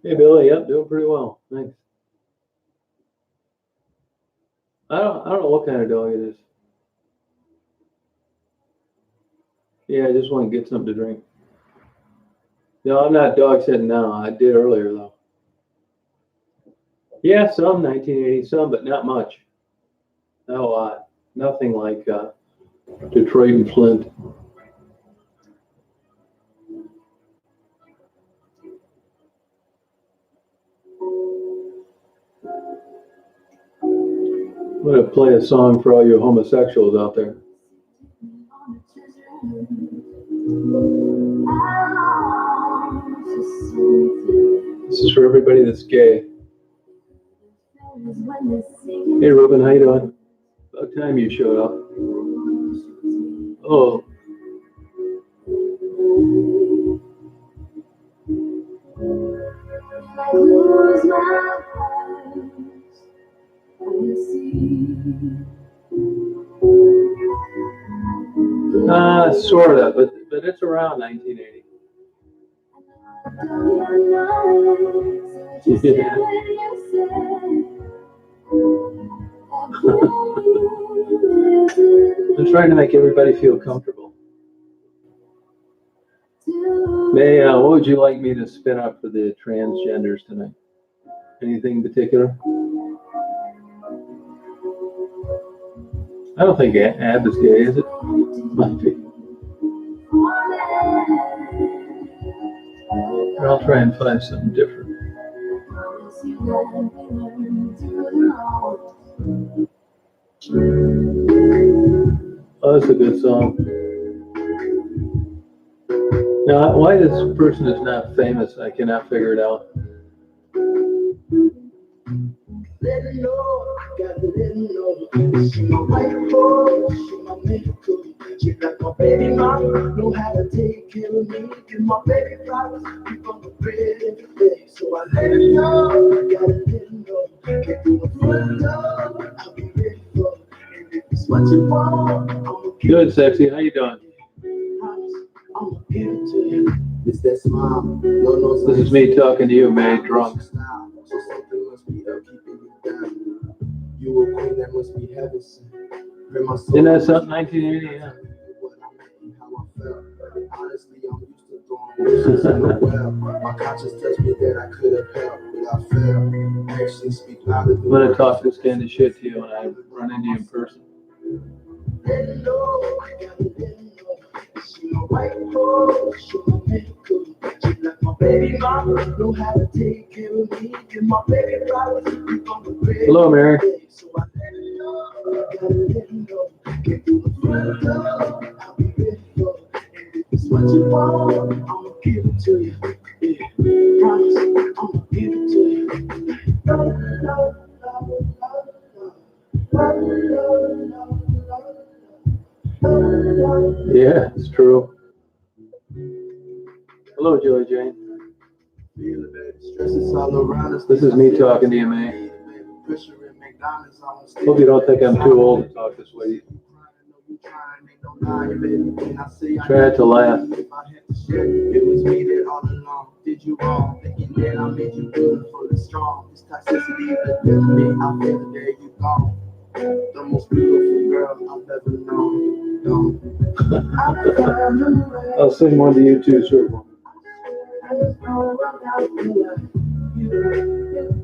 Hey, Billy. Yep, doing pretty well. Thanks. I don't know what kind of dog it is. Yeah, I just want to get something to drink. No, I'm not dog sitting now. I did earlier though. Yeah, some 1980, some, but not much. Not a lot. Nothing like Detroit and Flint. I'm gonna play a song for all you homosexuals out there. This is for everybody that's gay. Hey, Ruben, how you doing? About time you showed up. Oh. Sort of, but it's around 1980. Yeah. I'm trying to make everybody feel comfortable. May, what would you like me to spin up for the transgenders tonight? Anything in particular? I don't think Ab is gay, is it? Might be. Or I'll try and find something different. Oh, that's a good song. Now, why this person is not famous, I cannot figure it out. Let her know, I got to let her know. She my white horse, she my medical. She like my baby mama, know how to take care of me. Give my baby flowers, keep on the bread every day. So I let her know, I gotta let her know. Get through the front door, I'll be ready for it. And if it's what you want, I'ma give it. Good, sexy, how you doing? I'ma give it to you. It's that smile. No, this is me talking to you, man, drunk. So something must be up keeping you down. You a queen that must be heaven sent. Isn't that something? 1980, yeah. How I felt. Honestly, I'm used to throwing wishes in the well. My conscience tells me that I could have helped, but I failed. Actions speak louder than words. I'm gonna talk this kind of shit to you when I run into you in person. Let her know, I gotta let her know. She my white horse, she my medical. She like my baby mama, know how to take care of me. Give my baby flowers, keep on the bread. Hello, Mary. So I let her know, I gotta let her know. Get through the front door, I'll be ready for it. And if it's what you want, I'ma give it to you. Yeah, promise, I'ma give it to you. Love, love, love, love, love, love, love, love. Yeah, it's true. Hello, Joey Jane. This is me talking to you, man. Hope you don't think I'm too old to talk this way. Try to laugh. It was me that all along did you wrong, thinking that I made you beautiful and strong. This toxicity is the death of me. I feel the day you gone. The most beautiful girl I've ever known. I'll sing one to you too, sir. I just know about you. You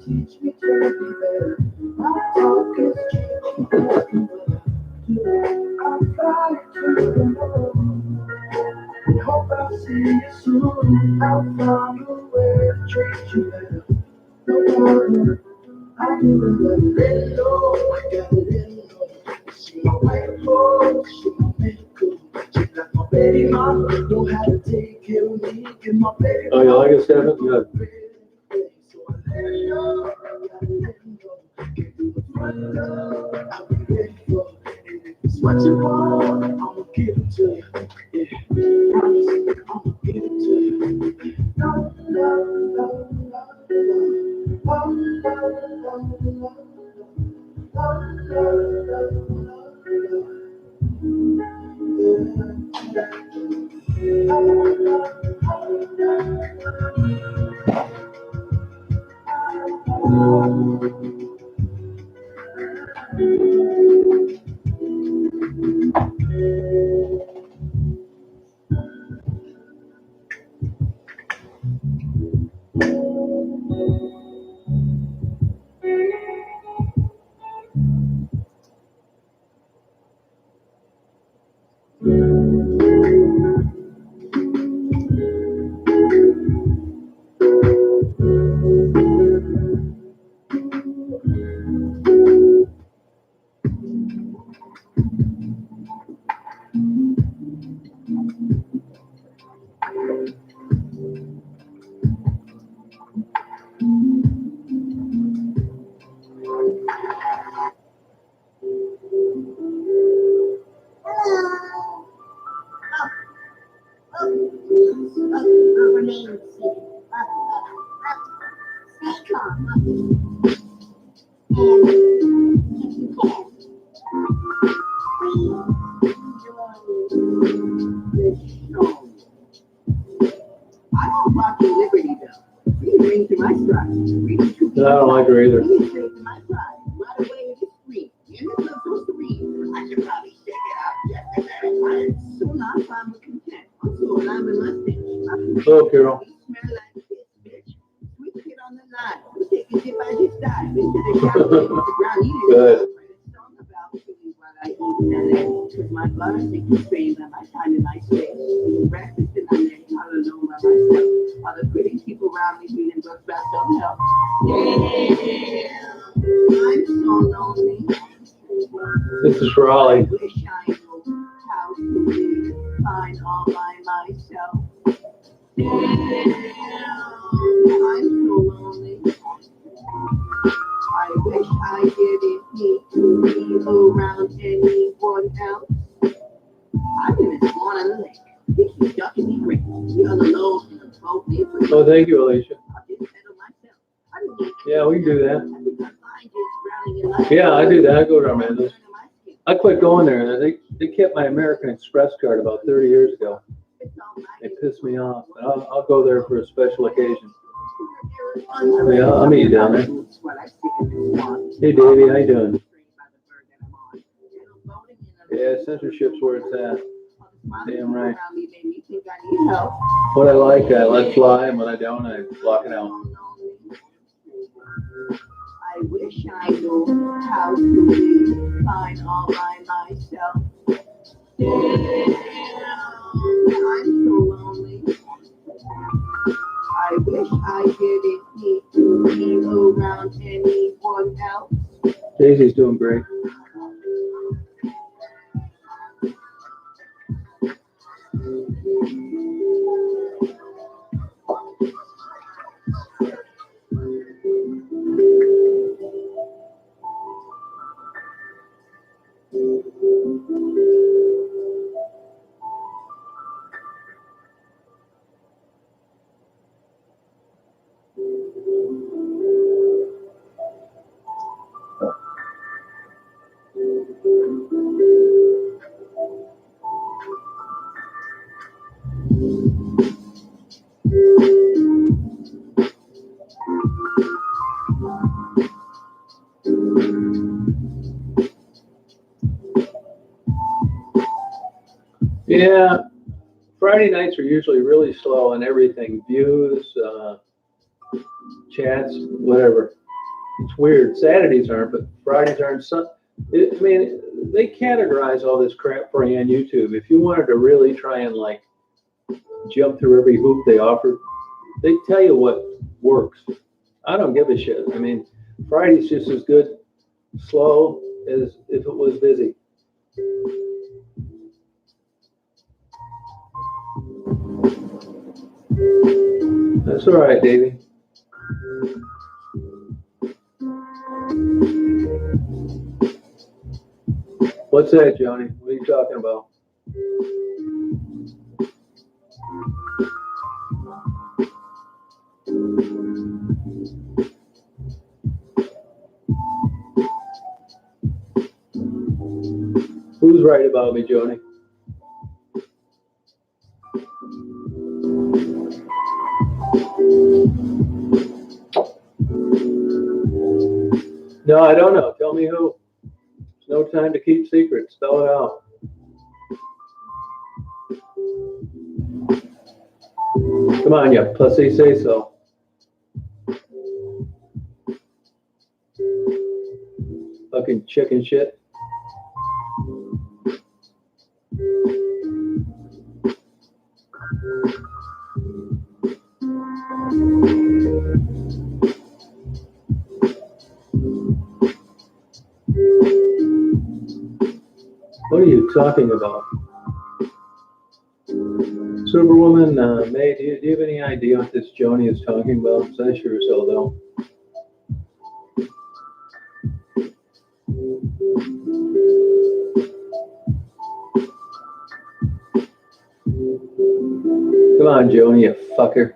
teach me to be better. My talk is cheap. I'm flying to the moon. Hope I'll see you soon. I'll find a way to treat you better. No problem. I do let it know. I gotta let it know. She my white horse, she my medical. She like my baby mama, know how to take care of me. Give my baby. Oh, you like it, Stephen? Good. So I let her know. I gotta let her know. Get through the front door, I'll be ready for it. And if it's what you want, I'ma give it to you. Yeah, promise, I'ma give it to you. Love, love, love, love, love, love, love, love, I don't like her either. Hello, Carol. You smell like this, bitch. Sweet shit on the line. We take a dip, I just dive into the shower, hit the ground, eat it. Good. Song about chili while I eat salad. Cause my blood is constrained by my time and my space. Breakfast and I'm there, all alone by myself. All the pretty people around me feeling books about self-help. Damn, I'm so lonely. This is Raleigh. I wish I knew how to live fine all by myself. Damn, I'm so lonely. I wish I didn't need to be around anyone else. I didn't want to lick. You keep ducking me great. You're alone in the boat. Oh, thank you, Alicia. I didn't settle myself. I didn't need Yeah, we can do that. I think my mind is drowning in life. Yeah, I do that. I go to Armando's. I quit going there. They kept my American Express card about 30 years ago. They pissed me off. But I'll go there for a special occasion. Yeah, I'll meet you down there. Hey, Davey, how you doing? Yeah, censorship's where it's at. Damn right. What I like, I let fly, and what I don't, I block it out. I wish I knew how to live fine all by myself. Damn, I'm so lonely. I wish I didn't need to be around anyone else. Daisy's doing great. Yeah, Friday nights are usually really slow on everything. Views, chats, whatever. It's weird. Saturdays aren't, but Fridays aren't. I mean, they categorize all this crap for you on YouTube. If you wanted to really try and like jump through every hoop they offer, they tell you what works. I don't give a shit. I mean, Friday's just as good slow as if it was busy. That's all right, Davey. What's that, Joni? What are you talking about? Who's right about me, Joni? No, I don't know. Tell me who. There's no time to keep secrets. Spell it out. Come on, you pussy, say so. Fucking chicken shit. What are you talking about? Superwoman, May, do you have any idea what this Joni is talking about? Because I sure as hell don't. Come on, Joni, you fucker.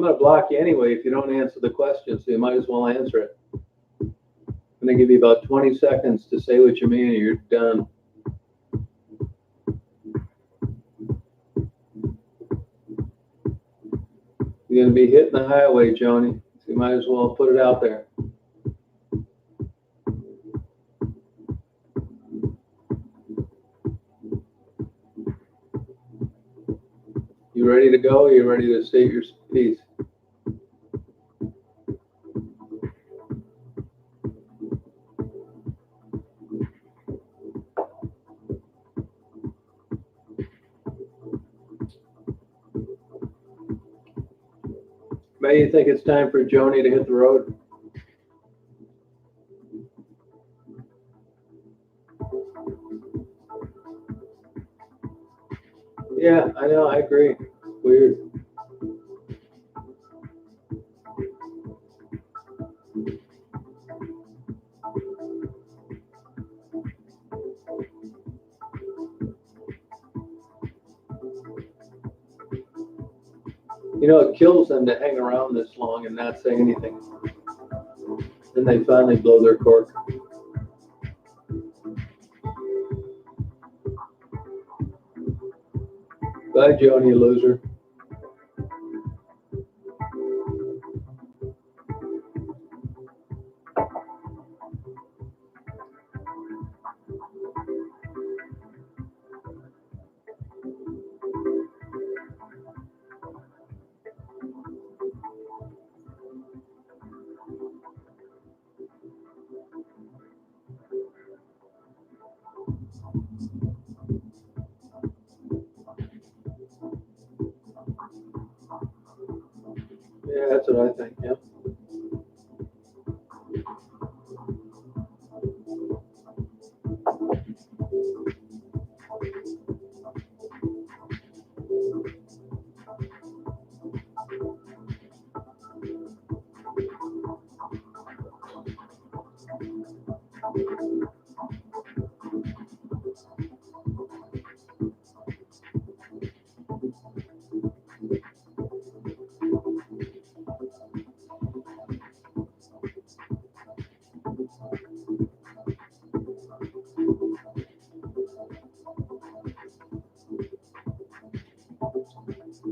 I'm going to block you anyway if you don't answer the question, so you might as well answer it. I'm going to give you about 20 seconds to say what you mean, or you're done. You're going to be hitting the highway, Joni, so you might as well put it out there. You ready to go? Or you ready to state your piece? Maybe you think it's time for Joni to hit the road? Yeah, I know, I agree. Weird. You know, it kills them to hang around this long and not say anything. Then they finally blow their cork. Bye, Joni, loser. Yeah, that's what I think, yeah.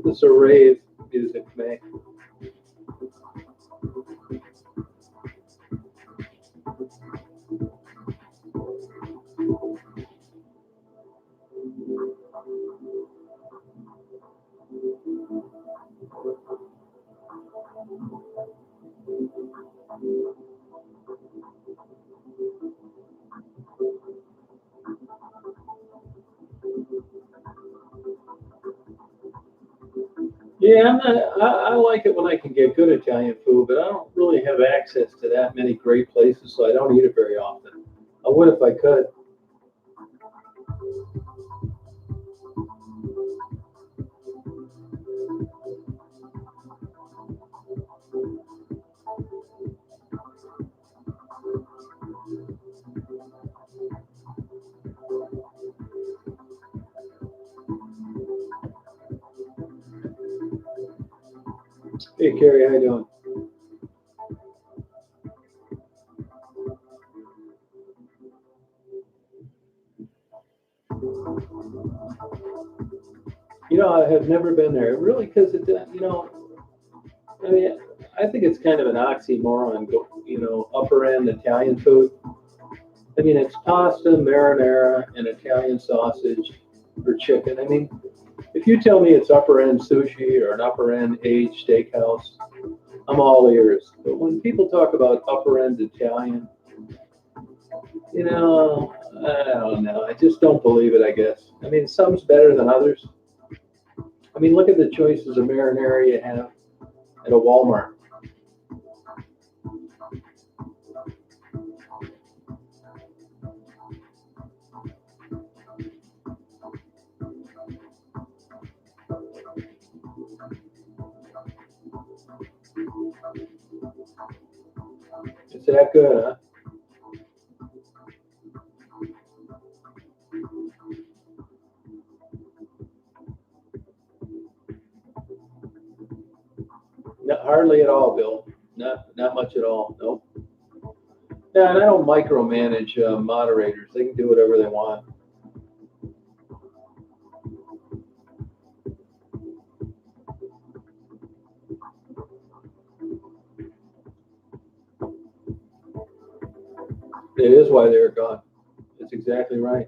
This array of music, man. Yeah, I like it when I can get good Italian food, but I don't really have access to that many great places, so I don't eat it very often. I would if I could. Hey, Carrie, how you doing? You know, I have never been there, really, because it, you know, I mean, I think it's kind of an oxymoron, you know, upper end Italian food. I mean, it's pasta, marinara, and Italian sausage or chicken. I mean, if you tell me it's upper end sushi or an upper end aged steakhouse, I'm all ears. But when people talk about upper end Italian, you know, I don't know. I just don't believe it, I guess. I mean, some's better than others. I mean, look at the choices of marinara you have at a Walmart. It's that good, huh? hardly at all, Bill. Not much at all. Nope. Yeah, and I don't micromanage moderators. They can do whatever they want. It is why they're gone. That's exactly right.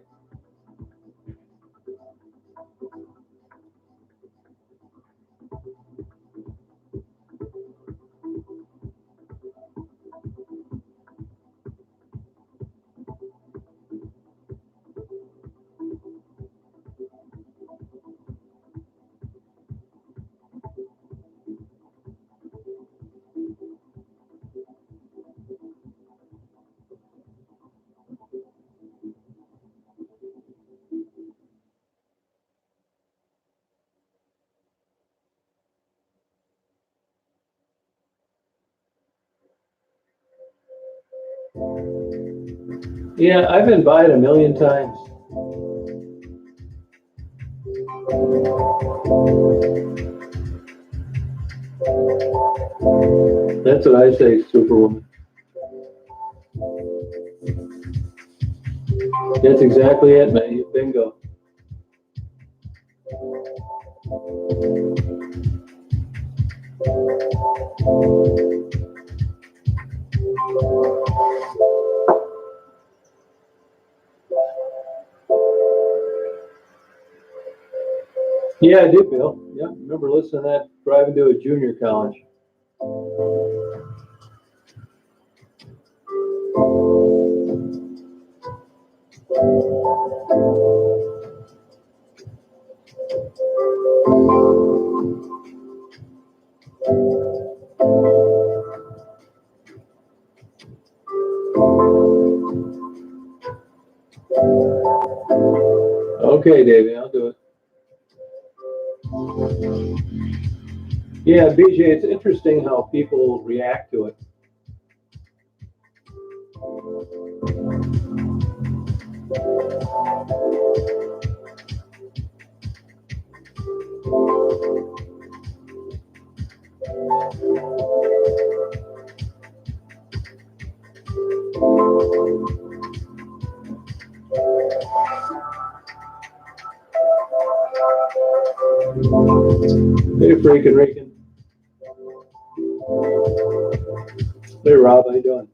Yeah, I've been by it a million times. That's what I say, Superwoman. That's exactly it, man. Bingo. Yeah, I do, Bill. Yeah, remember listening to that driving to a junior college. Okay, Davey, I'll do it. Yeah, BJ, it's interesting how people react to it. Hey, freaking Rican. Hey, Rob, how you doing?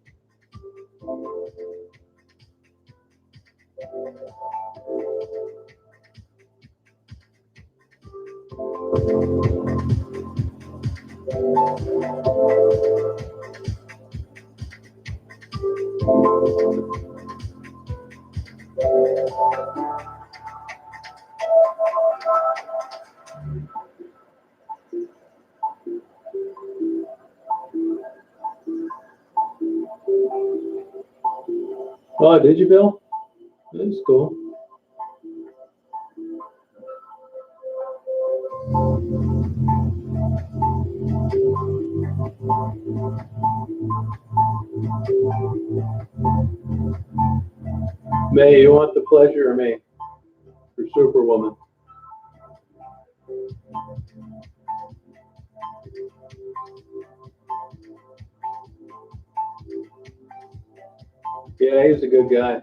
Oh, did you, Bill? That's cool. May, you want the pleasure or me? For Superwoman. Yeah, he's a good guy.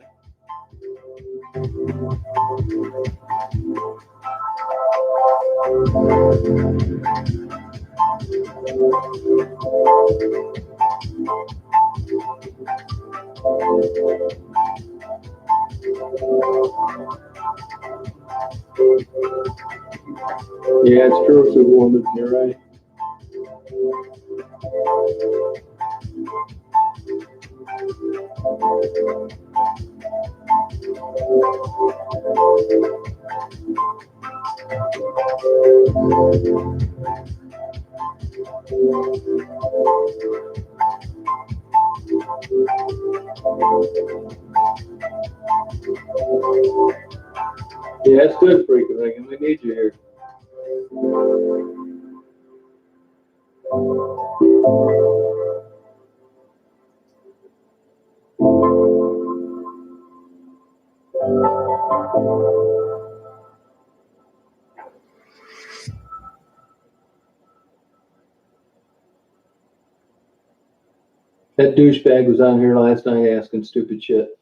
Yeah, it's true, Superwoman. You're right. Yeah, it's good, freaking Rican. We need you here. That douchebag was on here last night asking stupid shit.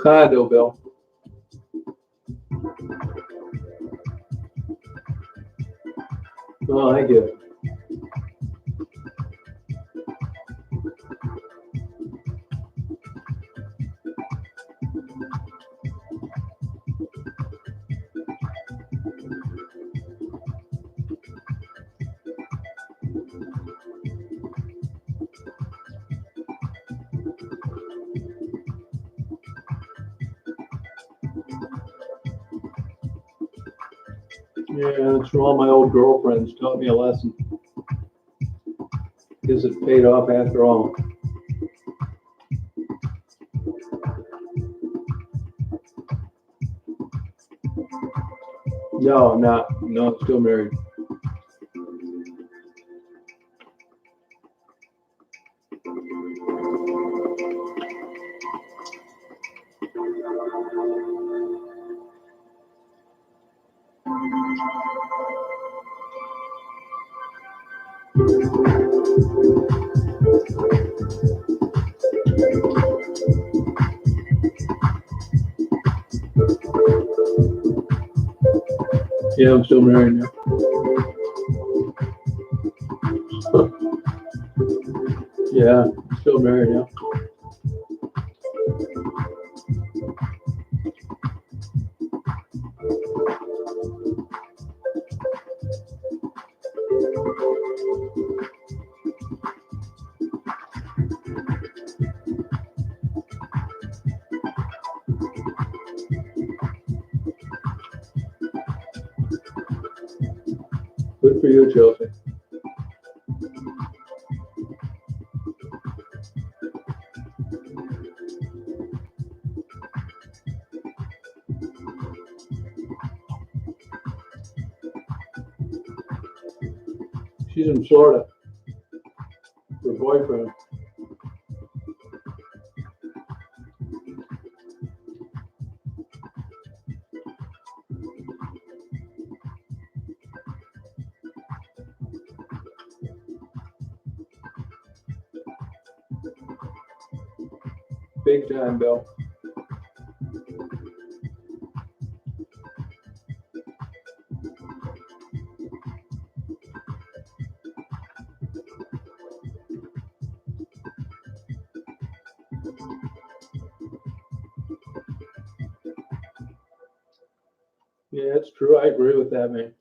Condo bill. Oh, I get it. Yeah, it's from all my old girlfriends. Taught me a lesson. Because it paid off after all. No, I'm not. No, I'm still married. Yeah, I'm still married now. Yeah, I'm still married now. Good for you, Chelsea. She's in Florida. Her boyfriend. Big time, Bill. Yeah, it's true. I agree with that, man.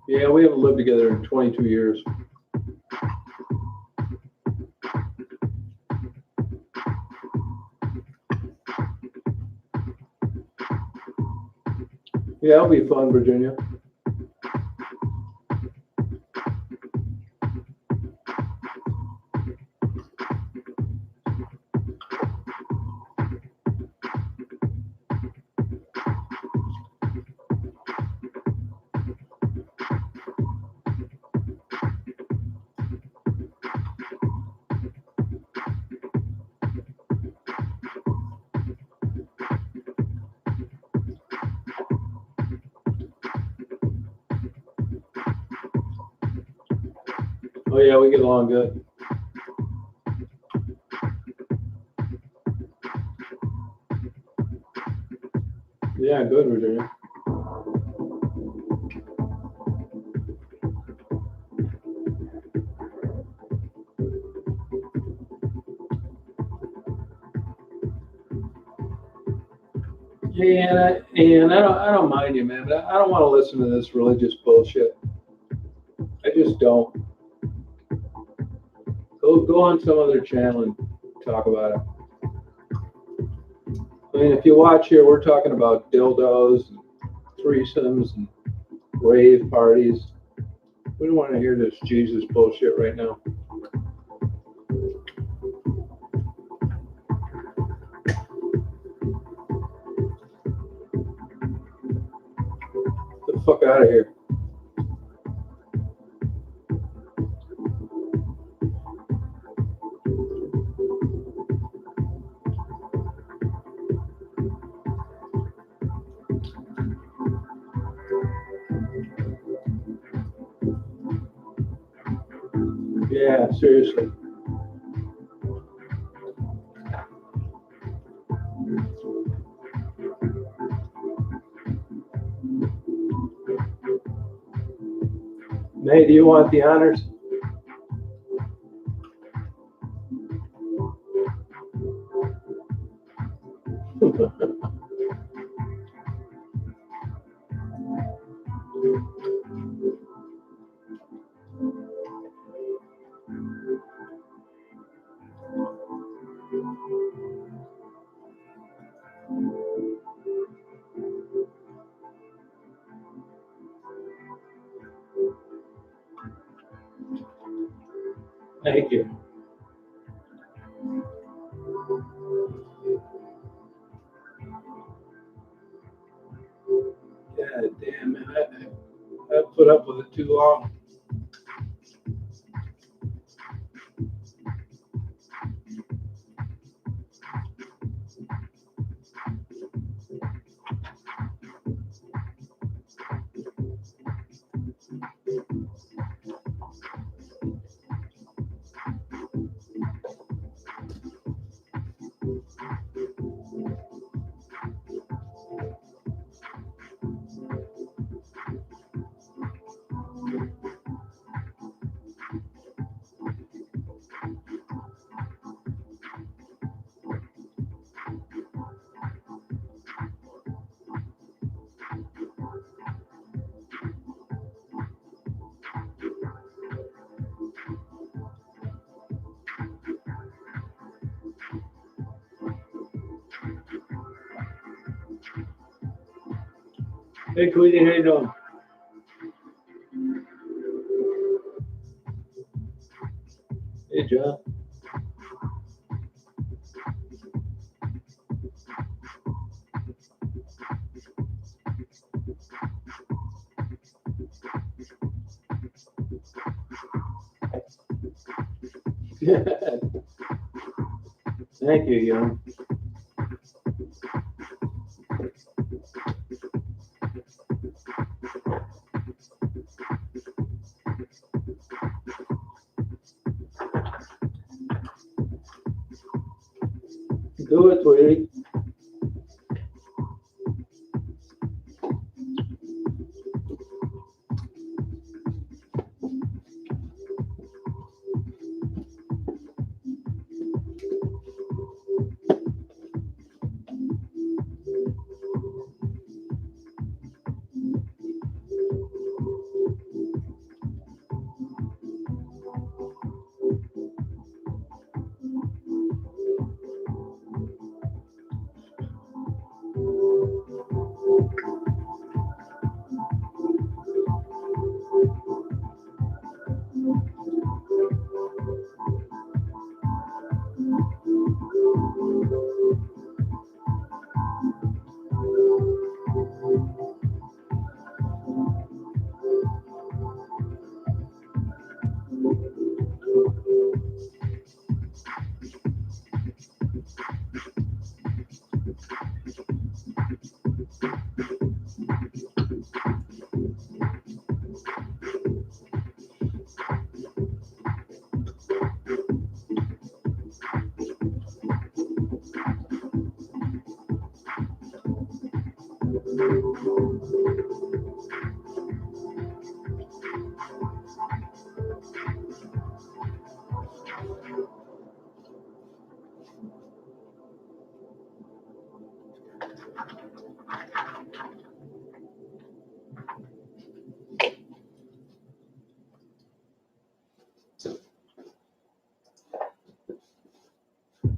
Yeah, we haven't lived together in 22 years. Yeah, it'll be fun, Virginia. Oh yeah, we get along good. Yeah, good, Virginia. Yeah, and I don't mind you, man, but I don't want to listen to this religious bullshit. I just don't. Go on some other channel and talk about it. I mean, if you watch here, we're talking about dildos and threesomes and rave parties. We don't want to hear this Jesus bullshit right now. Get the fuck out of here. Yeah, seriously. May, do you want the honors? Thank you. God damn, man. I put up with it too long. Hey, Tweety, how you doing? Hey, John. Thank you, young. Do it, Tweety.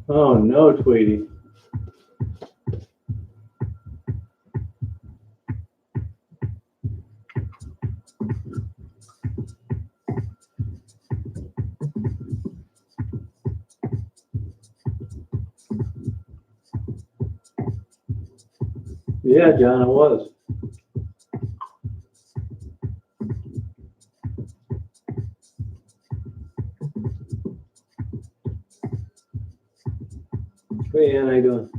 Oh no, Tweety. Yeah, John, it was. Hey, Ann, how you doing?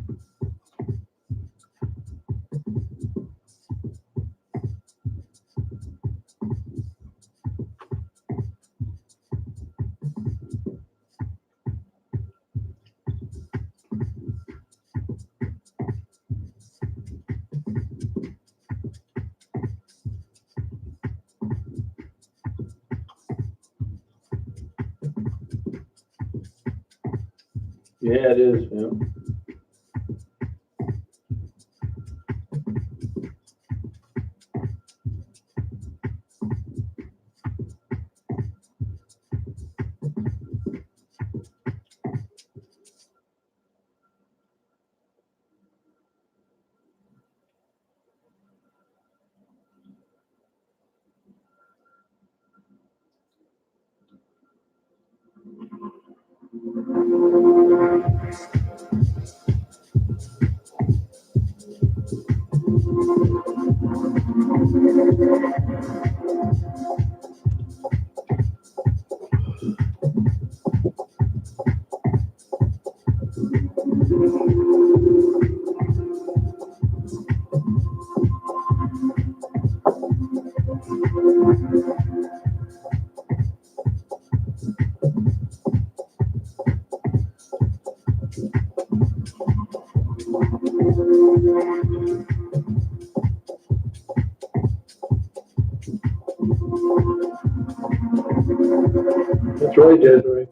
Yeah, it is, man. That's right, Desiree.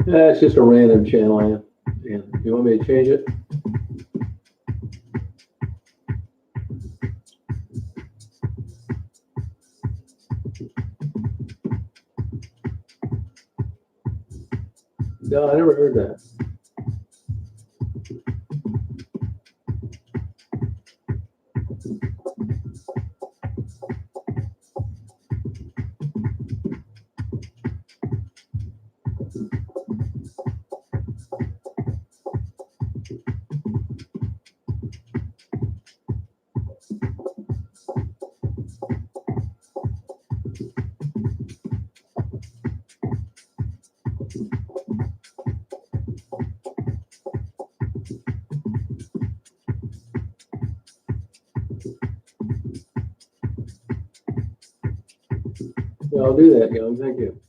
It's just a random channel, Ann. Ann, you want me to change it? No, I never heard that. Yeah, I'll do that, Young. Thank you.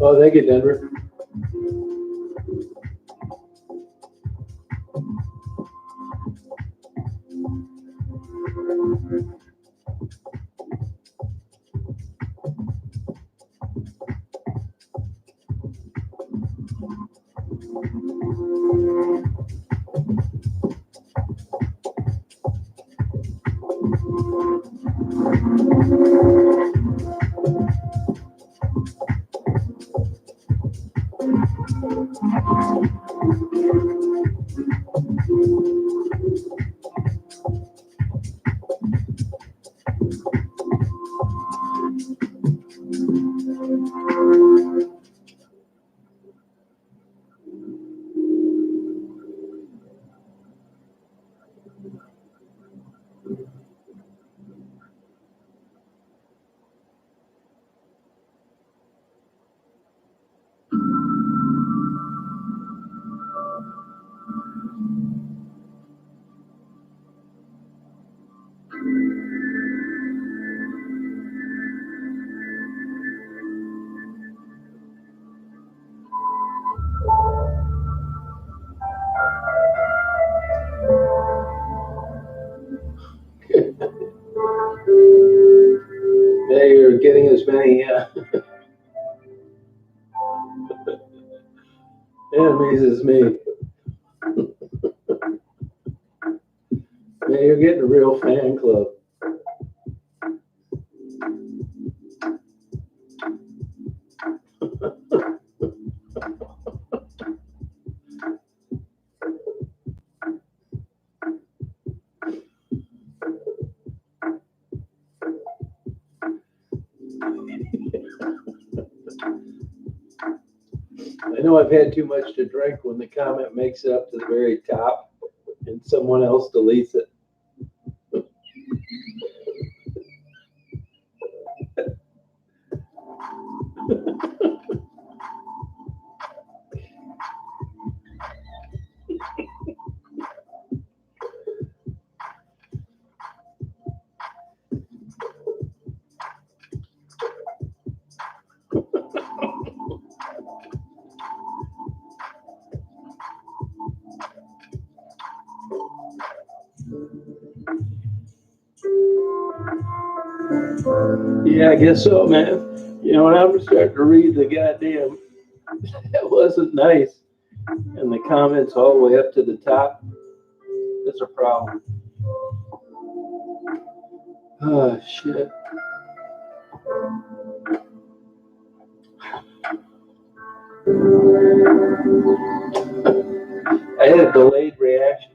Oh, thank you, Denver. Yeah, you're getting as many enemies as me. Yeah, you're getting a real fan club. I know I've had too much to drink when the comment makes it up to the very top and someone else deletes it. Yeah, I guess so, man. You know, when I'm starting to read the goddamn, that wasn't nice, and the comments all the way up to the top, that's a problem. Oh, shit. I had a delayed reaction.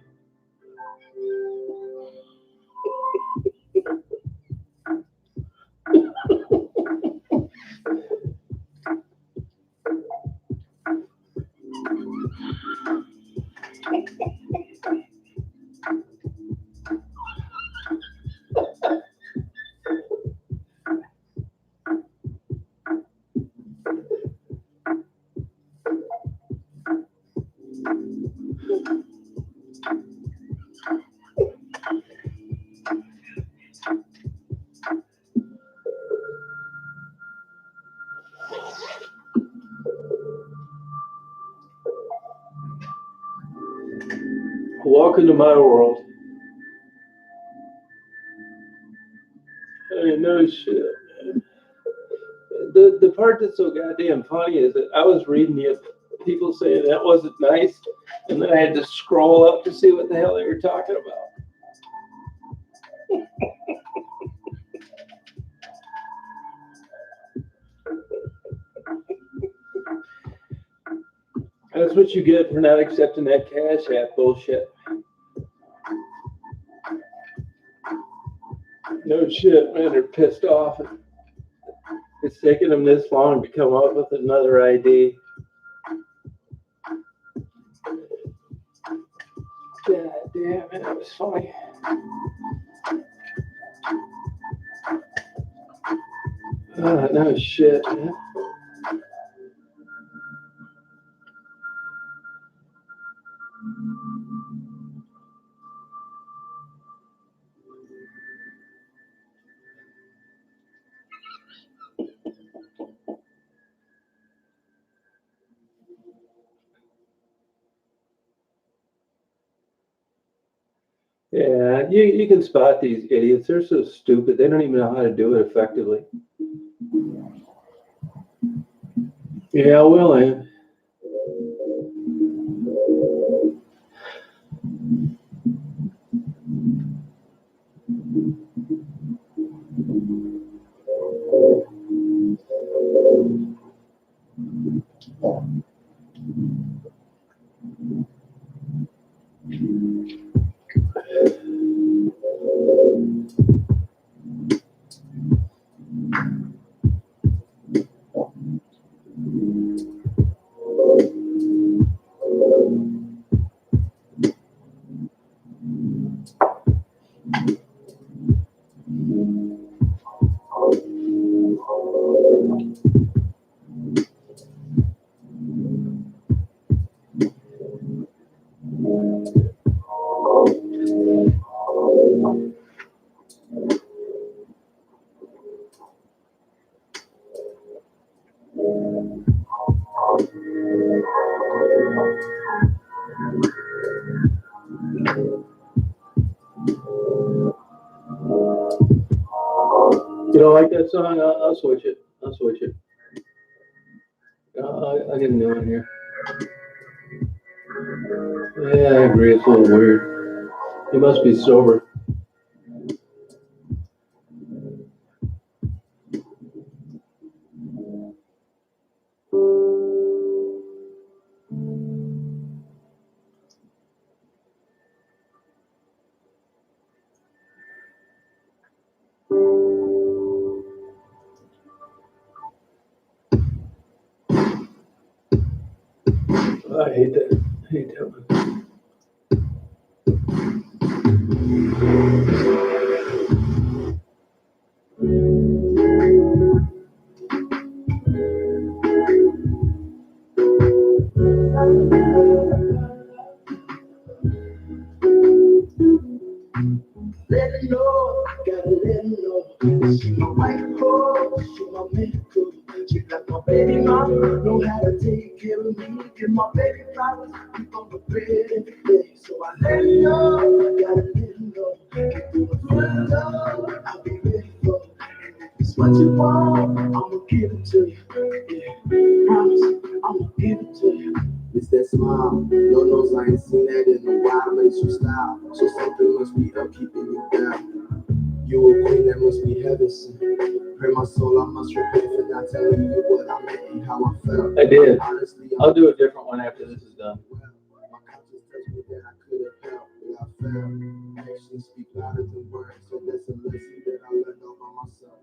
Welcome to my world. I mean, no shit, man. The part that's so goddamn funny is that I was reading people saying that wasn't nice, and then I had to scroll up to see what the hell they were talking about. That's what you get for not accepting that Cash App bullshit. No shit, man, they're pissed off. It's taken them this long to come up with another ID. God damn it, that was funny. No shit, man. Yeah, you can spot these idiots. They're so stupid. They don't even know how to do it effectively. Yeah, well, man. You don't like that song? I'll switch it. I'll switch it. I'll get a new one here. Yeah, I agree. It's a little weird. You must be sober. I hate that. I hate that one. Let it know, gotta let it know. She my white horse, she my mentor. She got my baby mama, know how to take care of me. Give my baby flowers, keep on the bread every day. So I let it know, gotta let it know. Get through the front door, I'll be ready for it. And if it's what you want, I'ma give it to you. Yeah, promise, I'ma give it to you. It's that smile, no nose, I ain't seen that in a while. Makes you style, so something must be up keeping you down. You a queen that must be heaven sent. Pray my soul, I must repent for not telling you what I meant and how I felt. I did. Honestly, I'll do a different one after this is done. my conscience tells me that I could have helped, but I failed. Actions speak louder than words, so that's a lesson that I learned all by myself.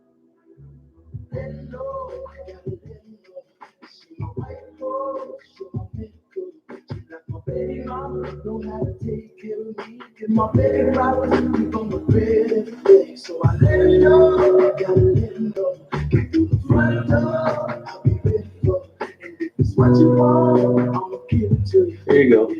Let it know, gotta let it know. She my white horse, she my mentor. She like my baby mama, know how to take care of me. Give my baby flowers, keep on the bed every day. So I let it know, gotta let it know. Get through the front door, I'll be ready for it. And if it's what you want, I'ma give it to you. Here you go.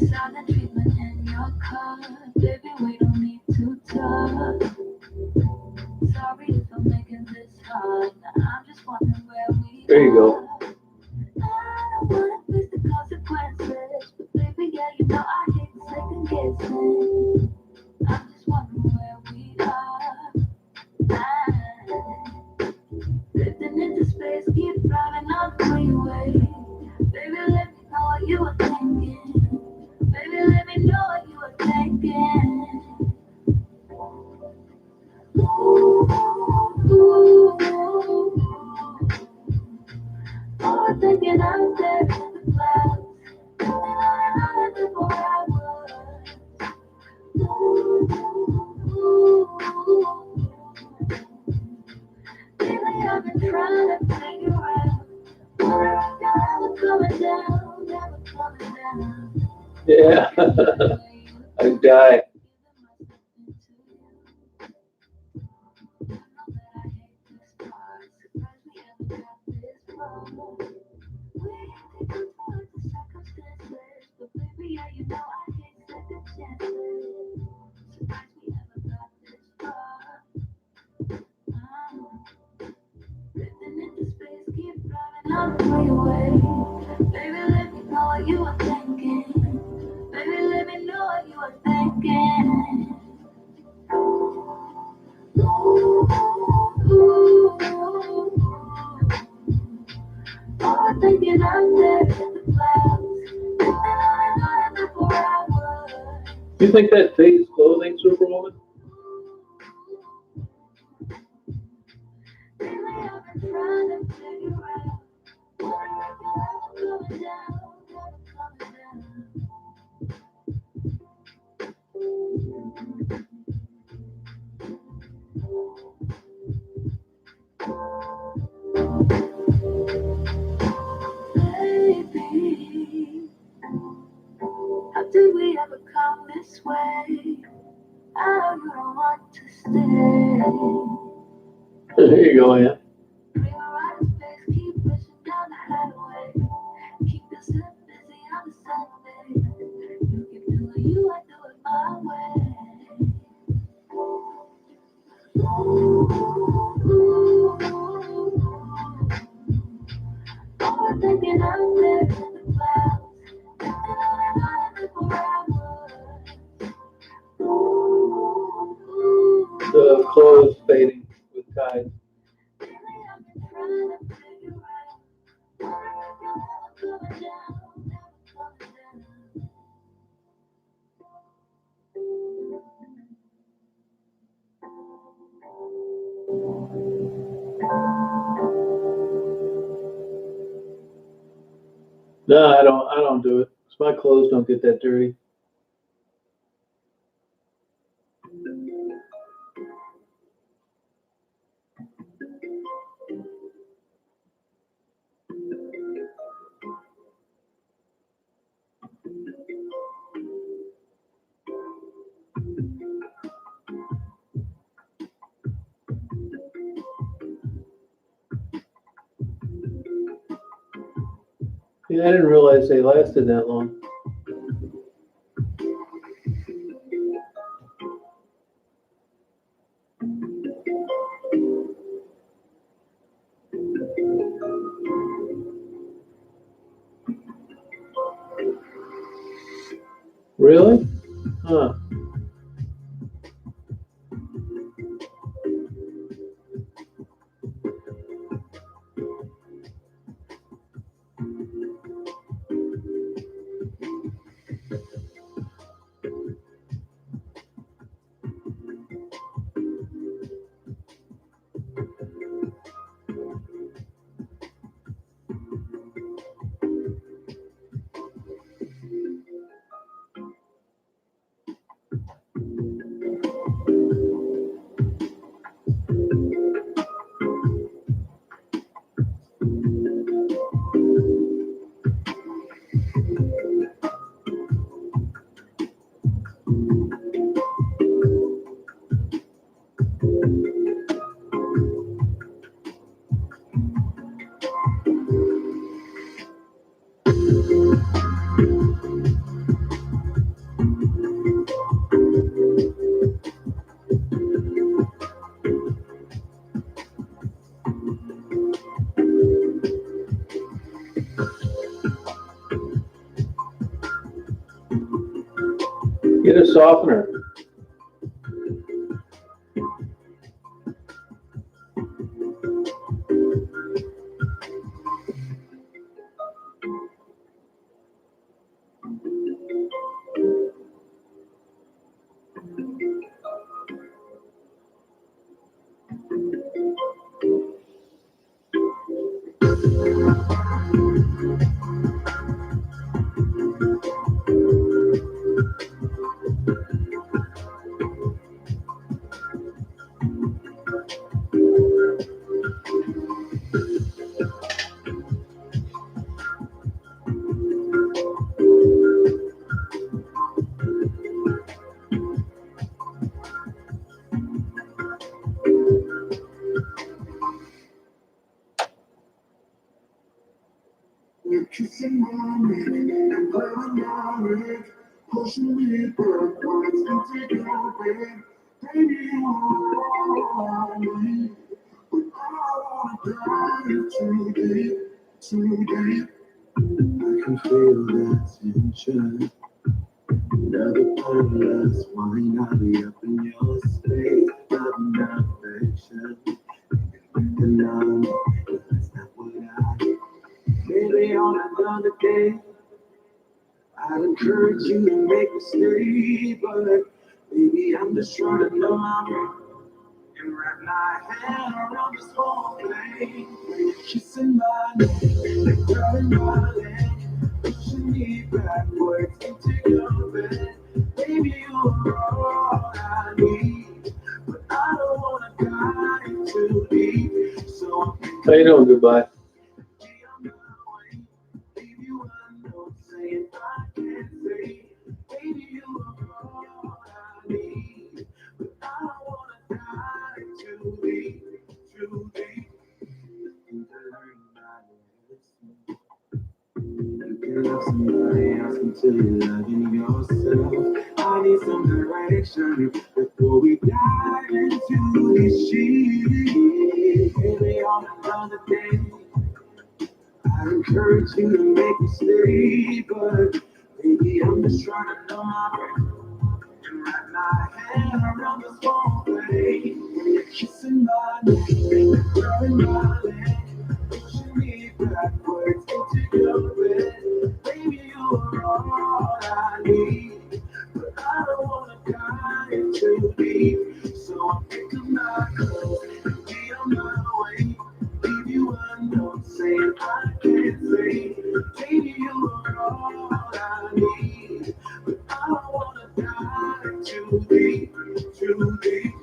Silent treatment in your car, baby, we don't need to talk. Sorry if I'm making this hard. I'm just wondering where we There you go. I don't wanna face the consequences, but baby, yeah, you know I hate second guessing. I'm just wondering where we are. Drifting into space, keep driving on the freeway. Baby, let me know what you were thinking. Baby, let me know what you were thinking. Ooh, oh, thinking out there in the clouds. Coming on and on before I was. Ooh, coming down, never coming down. Yeah. I die. Baby, let me know what you were thinking. Baby, let me know what you were thinking. Thinking out there in the clouds. You think that fades clothing, Superwoman? Lately I've been trying to figure out why you're coming down, never coming down. Baby, how did we ever come this way? I know you don't want to stay. There you go, Ann. Bring a right space, keep pushing down the highway. Keep yourself busy on the Sunday. You can do it, you, I do it my way. Oh, thinking out there in the clouds. Thinking on the forever. The clothes fading with tide. Lately I've been trying to figure out why you're coming down, never coming down. No, I don't do it. 'Cause my clothes don't get that dirty. Yeah, I didn't realize they lasted that long. Really? Huh. Get a softener. you're kissing my neck and grabbing my leg, pushing me backwards into your bed. Baby, you are all I need, but I don't wanna dive too deep, too deep. I can feel that tension. Another endless wine, I'll be up in your space, loving affection. And that's not what maybe on another day, I'd encourage you to make me stay, but maybe I'm just trying to numb my brain and wrap my hand around this whole thing. When you're kissing my neck and grabbing my leg, pushing me backwards into your bed. Baby, you're all I need, but I don't wanna dive too deep. So How you doing? Goodbye. Somebody else until you're loving yourself. I need some direction before we dive into this sheet. Maybe on another day, I encourage you to make me stay, but maybe I'm just trying to numb my brain and wrap my hand around this whole thing. When you're kissing my neck and grabbing my leg, pushing me backwards into your bed. Baby, you're all I need, but I don't wanna dive too deep. So I'm picking my clothes and be on my way. Leave you a note saying I can't say. Baby, you're all I need, but I don't wanna dive too deep, too deep.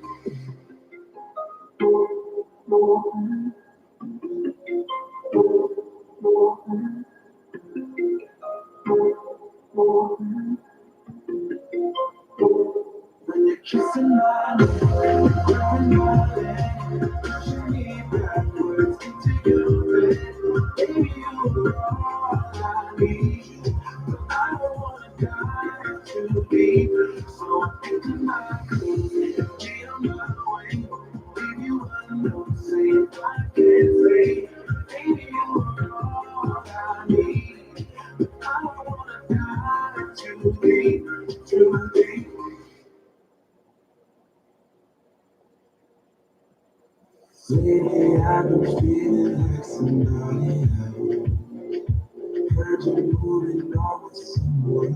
When you're kissing my neck, grabbing my leg, pushing me backwards into your bed. Baby, you're all I need, but I don't wanna dive too deep. So I'm picking my clothes and be on my way. Leave you a note saying I can't say. Baby, you're all I need, but I don't wanna dive too deep, too deep. Lately I've been feeling like somebody else. Heard you moving on with someone.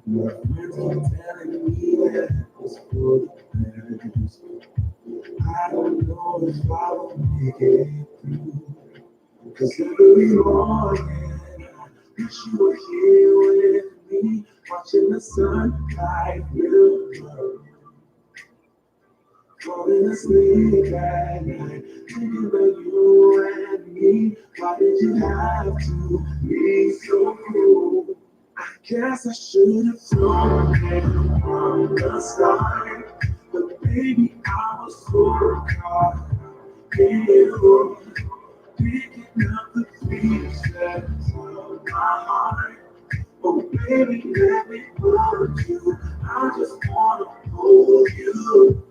My friends keep telling me that it's for the best. I don't know if I will make it through. Cause every morning I wish you were here with me, watching the sunlight fill up. Falling asleep at night, thinking about you and me. Why did you have to be so cruel? I guess I should have told you from the start, but baby, I was so caught in you, picking up the pieces of my heart. Oh baby, let me hold you. I just wanna hold you.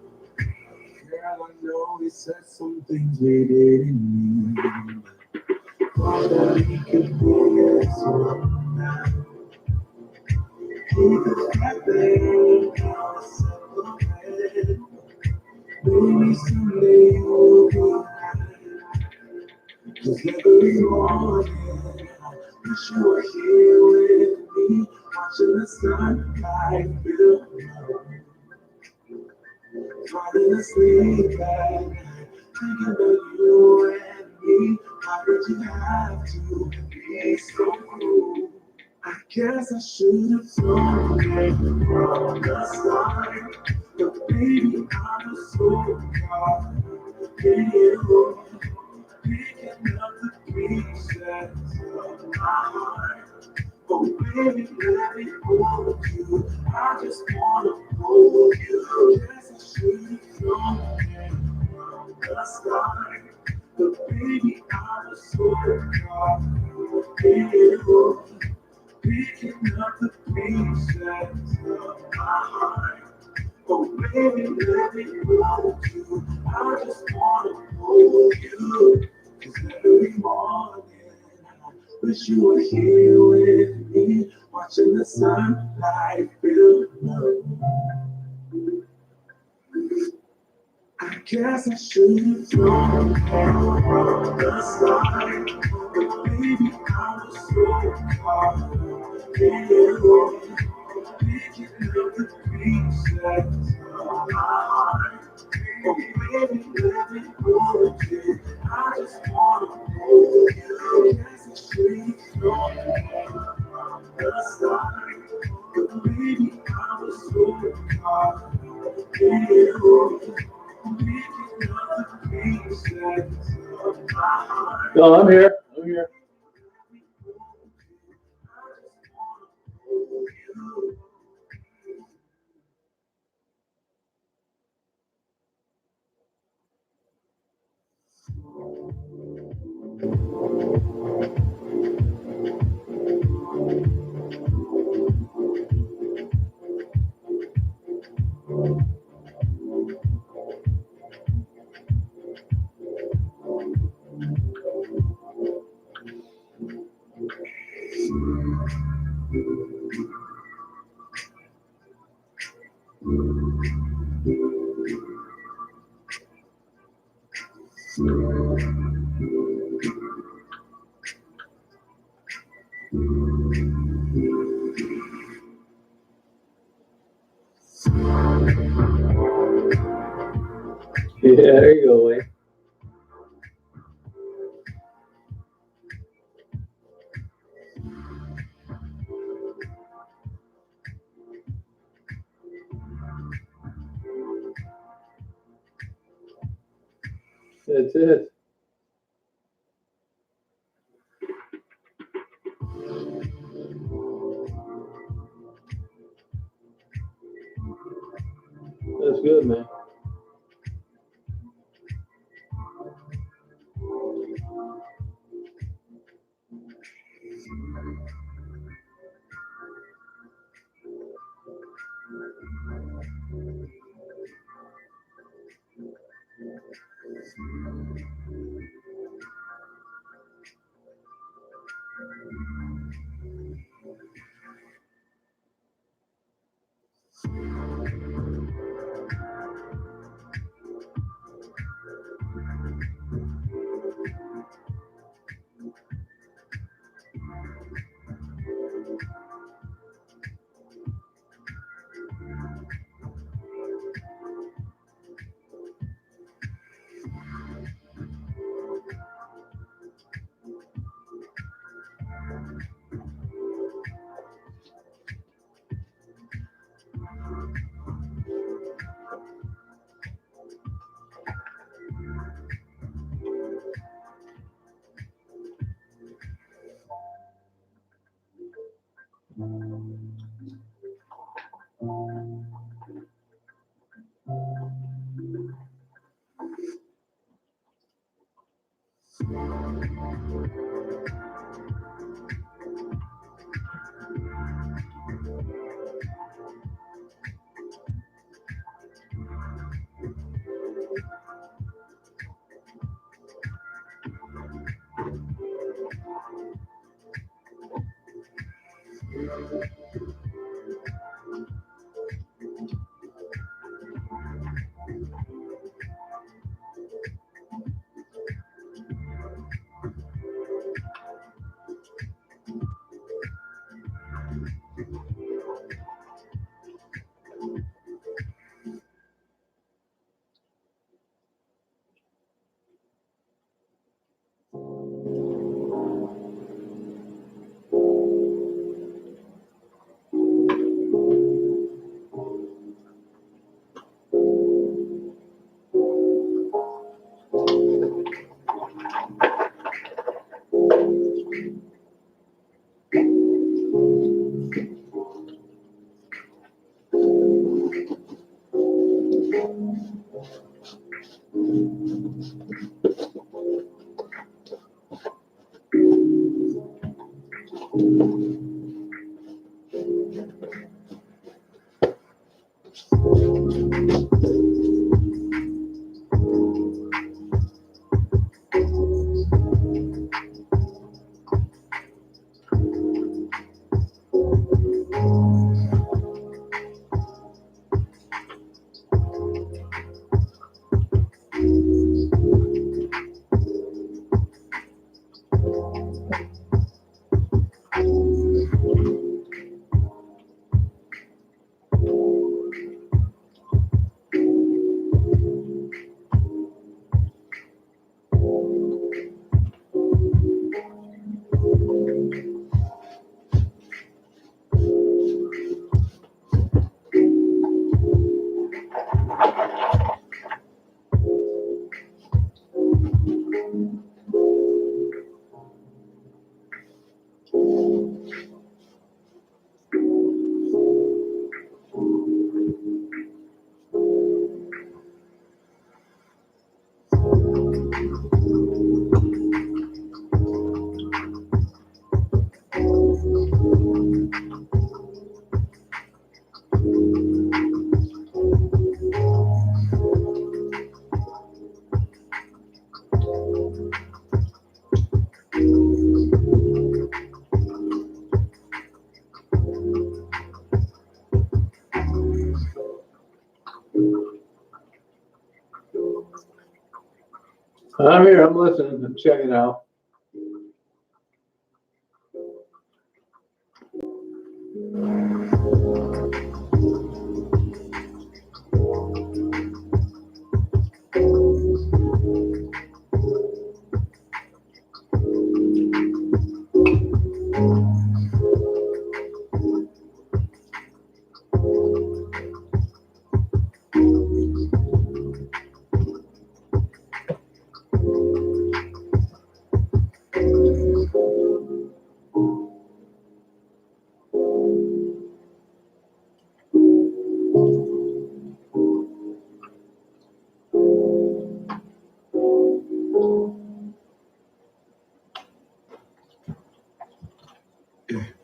Girl, I know we said some things we didn't mean, but that we could bring us on now. Keep us right there, now separate. Maybe someday you'll be right. Cause every morning I wish you were here with me, watching the sunlight fill up. Falling asleep at night, thinking about you and me. Why did you have to be so cruel? I guess I should have told you from the start, but baby, I was so caught in you, picking up the pieces of my heart. Oh baby, let me hold you. I just wanna hold you. Yes, I should have known from the start, but baby, I was so caught Picking up the pieces of my heart. Oh, baby, let me hold you. I just wanna hold you. 'Cause every morning I wish you were here with me, watching the sunlight fill the room. I guess I should have known from the start, but baby, I was so caught up in you, picking up the pieces of my heart. Oh, baby, let me hold you. I just wanna hold you. I guess I should have known from the start, but baby, I was so caught up in you. No, I'm here. I'm here. Yeah, there you go, Wayne. That's it. That's good, man. I'm here, I'm listening, I'm checking out.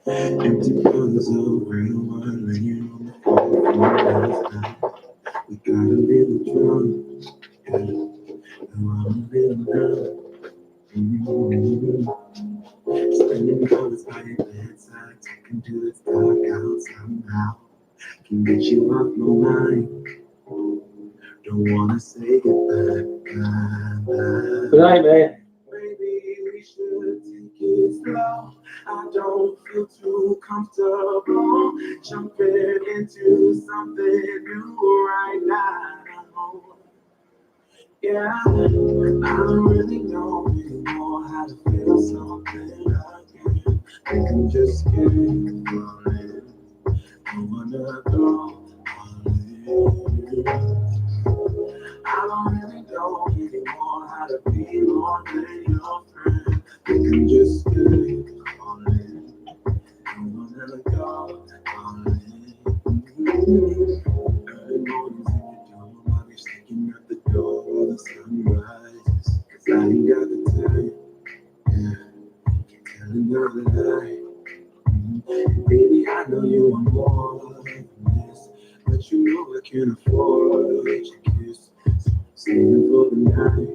Empty bottles of real wine laying on the floor from last night. We got a little drunk, yeah, and I'm a little numb. Spending hours by your bedside, talking to the dark out somehow. Can get you off my mind. Don't wanna say goodbye, bye, bye. Good night, man. Maybe we should take it slow. I don't feel too comfortable jumping into something new right now. Yeah, I don't really know anymore how to feel something again. I can just get falling. I wanna go all in. I don't really know anymore how to be more than your friend. We can just get all in. I wanna go all in. Early mornings in your dorm, I'll be sneaking out the door while the sun rises. 'Cause I ain't got the time, yeah, can't tell another lie. Baby, I know you want more than this, but you know I can't afford your kiss. So I'm staying for the night.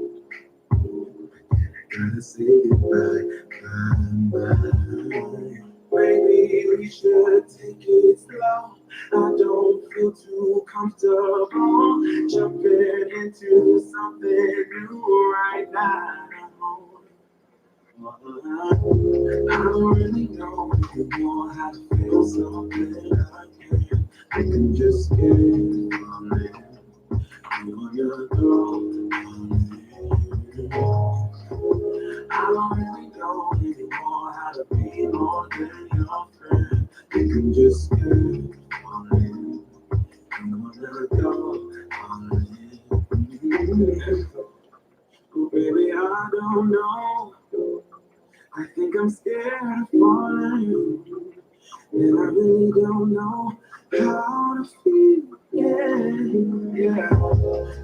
Gotta say goodbye, bye, bye. Maybe we should take it slow. I don't feel too comfortable jumping into something new right now. I don't really know anymore how to feel something again. I can just get on it. I wanna go on it. I don't really know anymore how to be more than your friend. You can just get on it. I wanna go on it. Oh, baby, I don't know. I think I'm scared of falling, and I really don't know how to feel. Yeah.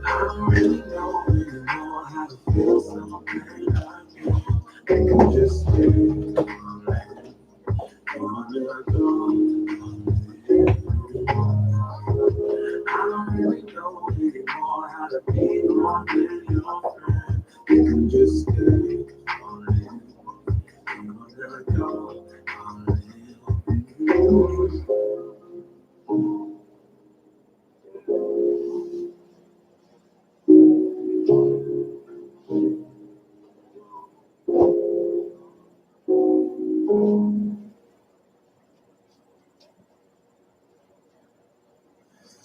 I don't really know anymore how to feel something again. I can just feel it. go, I'll live.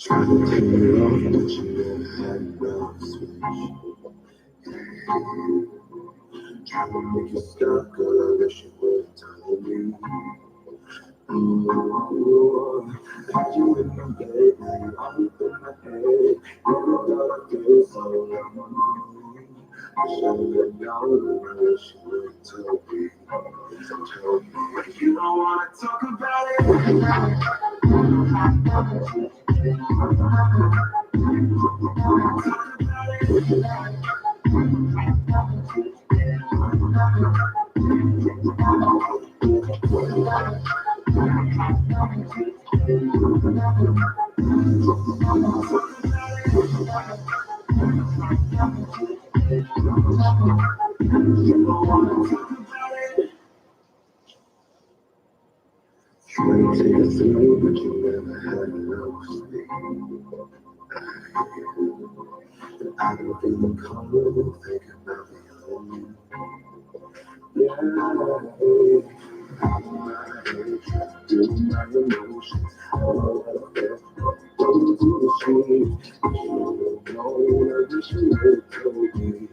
Trying to turn you off, but you never had enough switch. Trying to make you stop, girl, I wish you would have told me. Ooh, got you in my bed, now you all up in my head. Never thought I'd feel so lonely. I should have known, I wish you would have told me. If you don't wanna talk about it, trying to take it through, but you never had enough sleep. I don't feel comfortable thinking about the only. Yeah, out of my head, trying to do my emotions. All that I felt, going to the street. But you don't know, I wish you would have told me.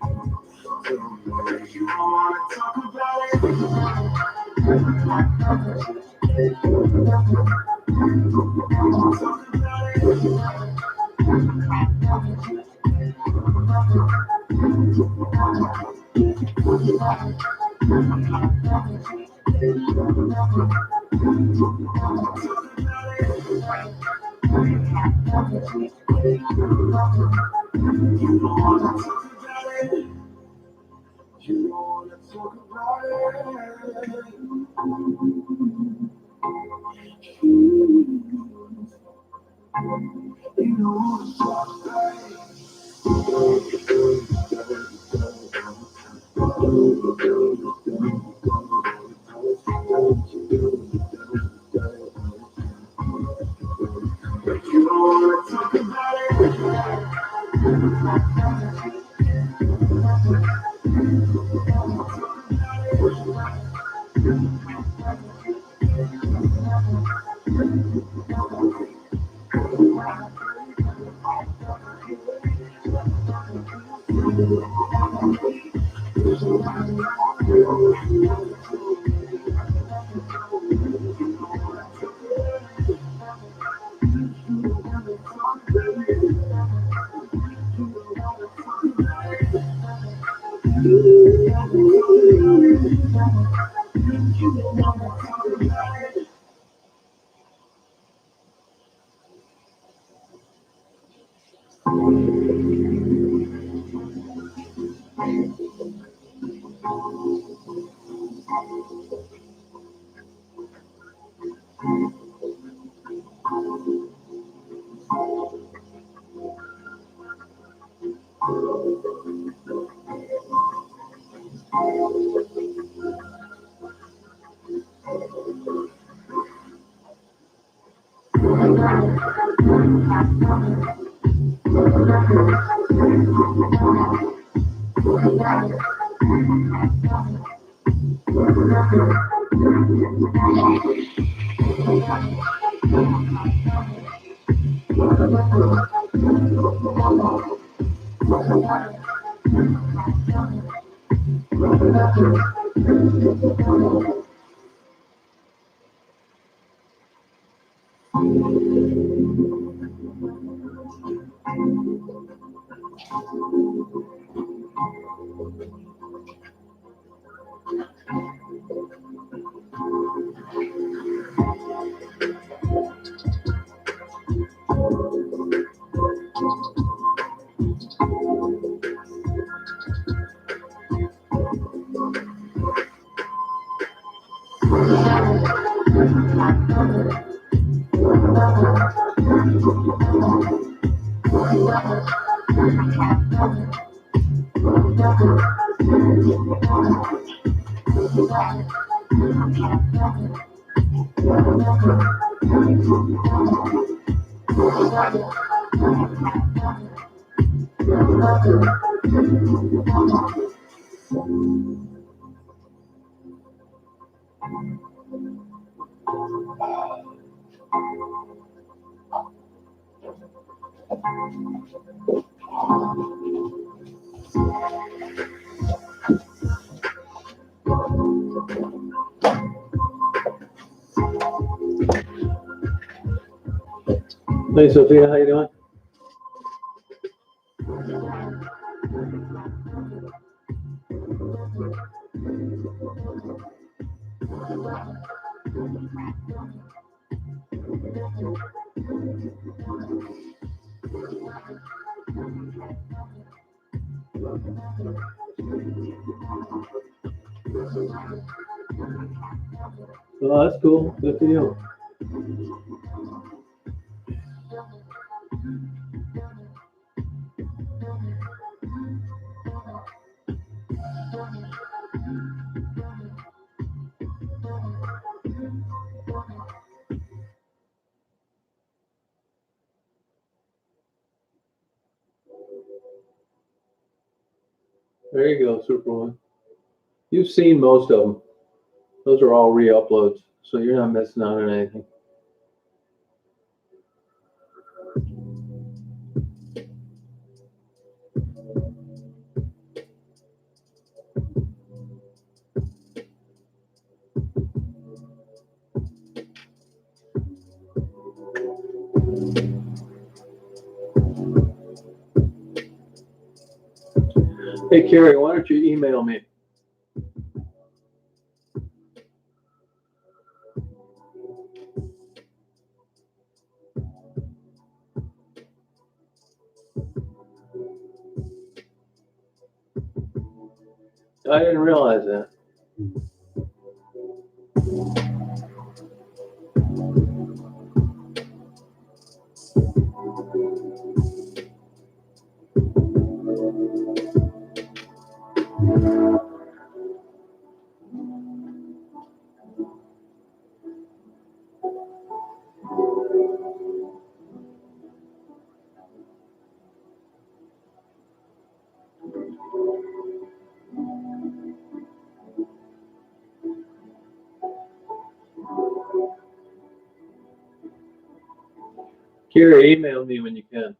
If you don't wanna talk about it, you don't wanna talk about it. You don't wanna talk about it. You don't wanna talk about it. Hey, Sophia, how you doing? Oh, that's cool. Good for you. There you go, Superwoman. You've seen most of them. Those are all re-uploads, so you're not missing out on anything. Hey, Carrie, why don't you email me? I didn't realize that. Carrie, email me when you can.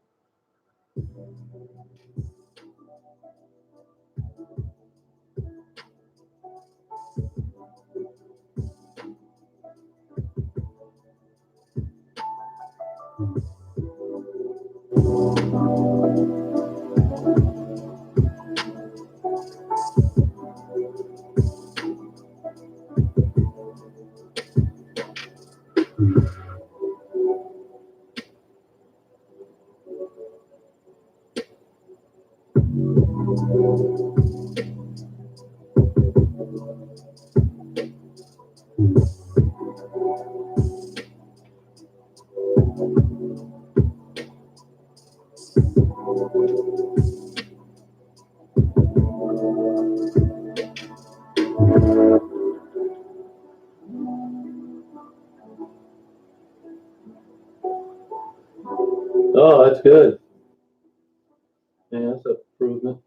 Oh, that's good. Yeah, that's an improvement.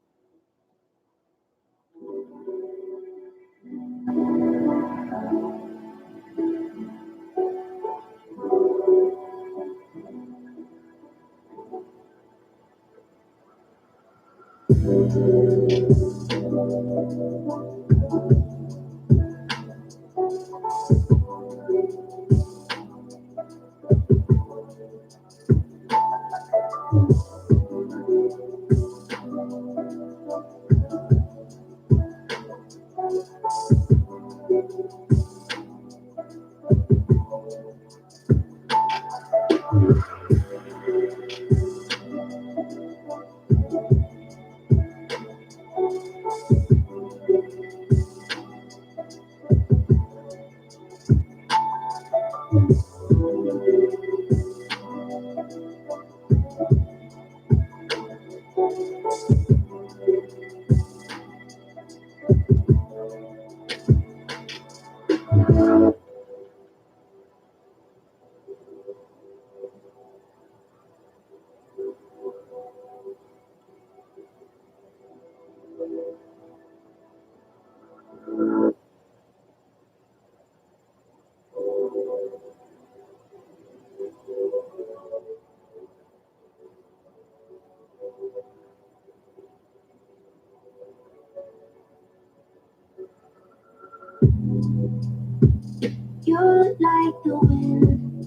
You're like the wind.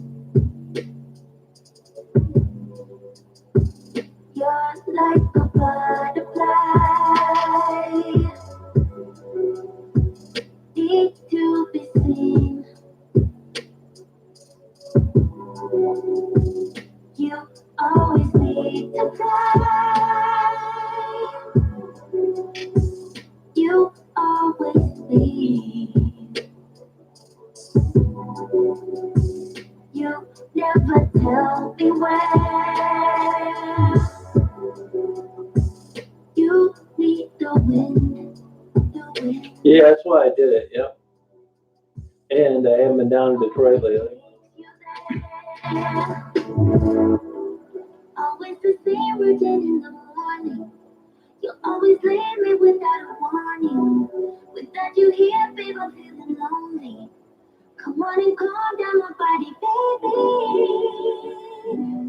You're like a butterfly, need to be seen. You always need to fly. You always lead. You never tell me where. You need the wind, the wind. Yeah, that's why I did it. Yep. And I haven't been down to Detroit lately. Always the same routine in the morning. You always leave me without a warning. Without you here, babe, I'm feeling lonely. Come on and calm down my body, baby.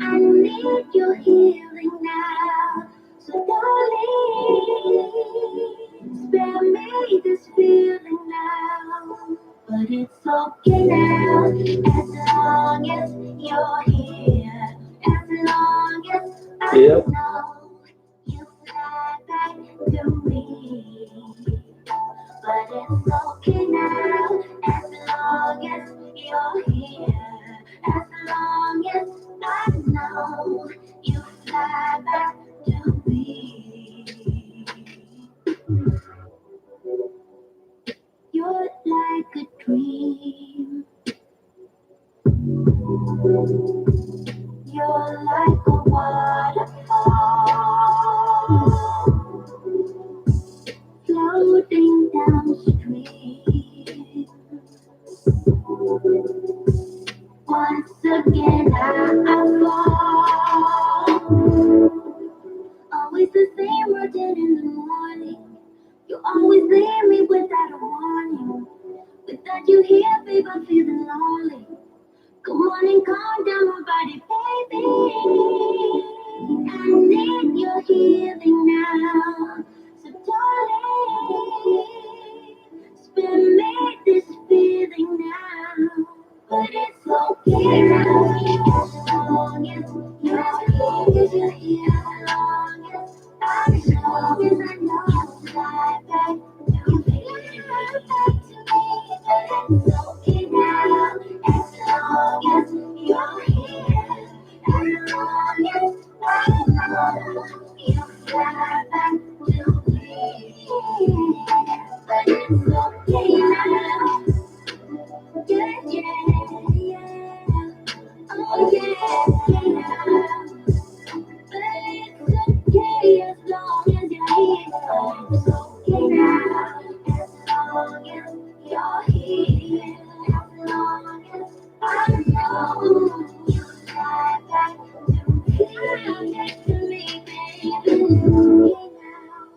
I need your healing now. So darling, spare me this feeling now. But it's okay now, as long as you're here. As long as I Yep. know you fly back to me. But it's okay now, as long as you're here. As long as I know you fly back to me. You're like a dream. You're like a waterfall, floating downstream. Once again I fall. Always the same routine in the morning. You always leave me without a warning. Without you here, babe, I'm feeling lonely. Come on and calm down my body, baby. I need your healing now. So darling, spare me this feeling now. But it's okay now, as long as you're here, as long as I know you fly back to me. But it's okay now, as long as you're here, as long as I know you fly back to me. But it's okay now. Yeah, yeah, yeah. Oh, yeah, yeah. But it's okay as long as you're here. It's okay now, as long as you're here. As long as I know you fly back to me, baby. It's okay now.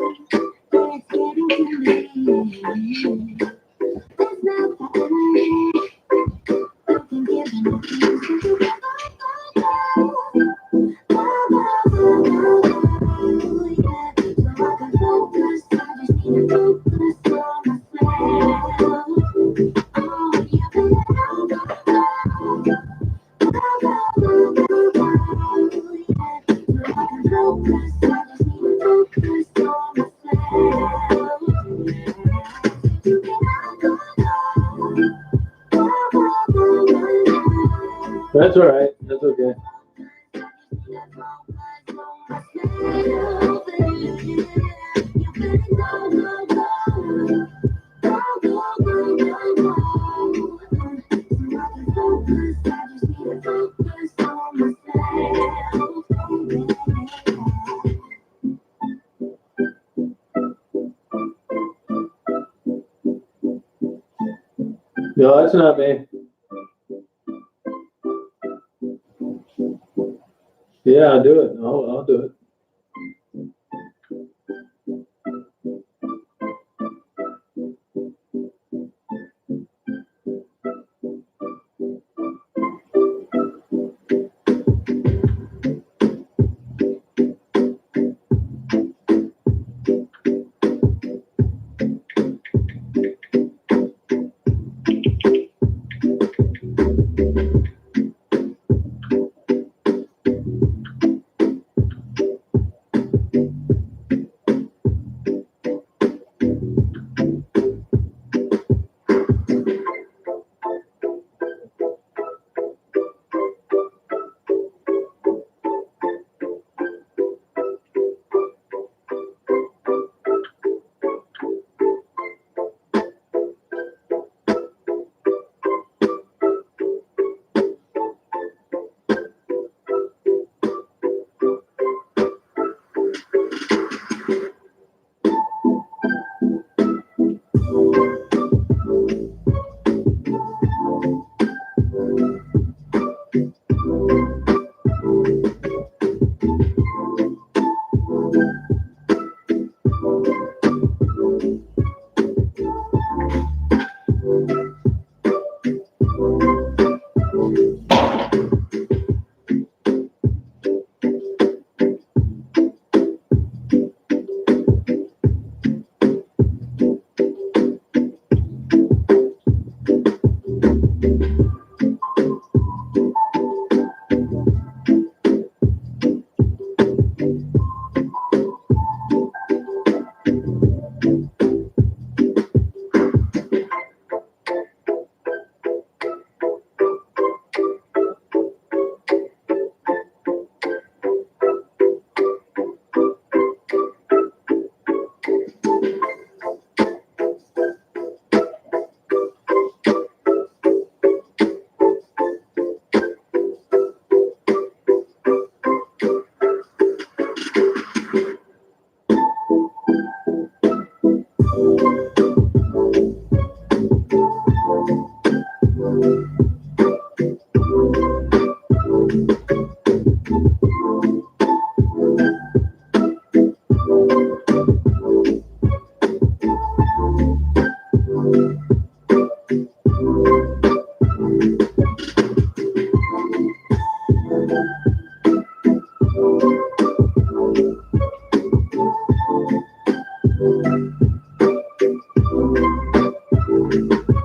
It's getting to me. There's no pattern. You can give them the things that you ever yeah. So I can focus. I just need to focus on myself. Oh, yeah, baby. That's all right. That's okay. No, that's not me. Yeah, I'll do it. I'll do it.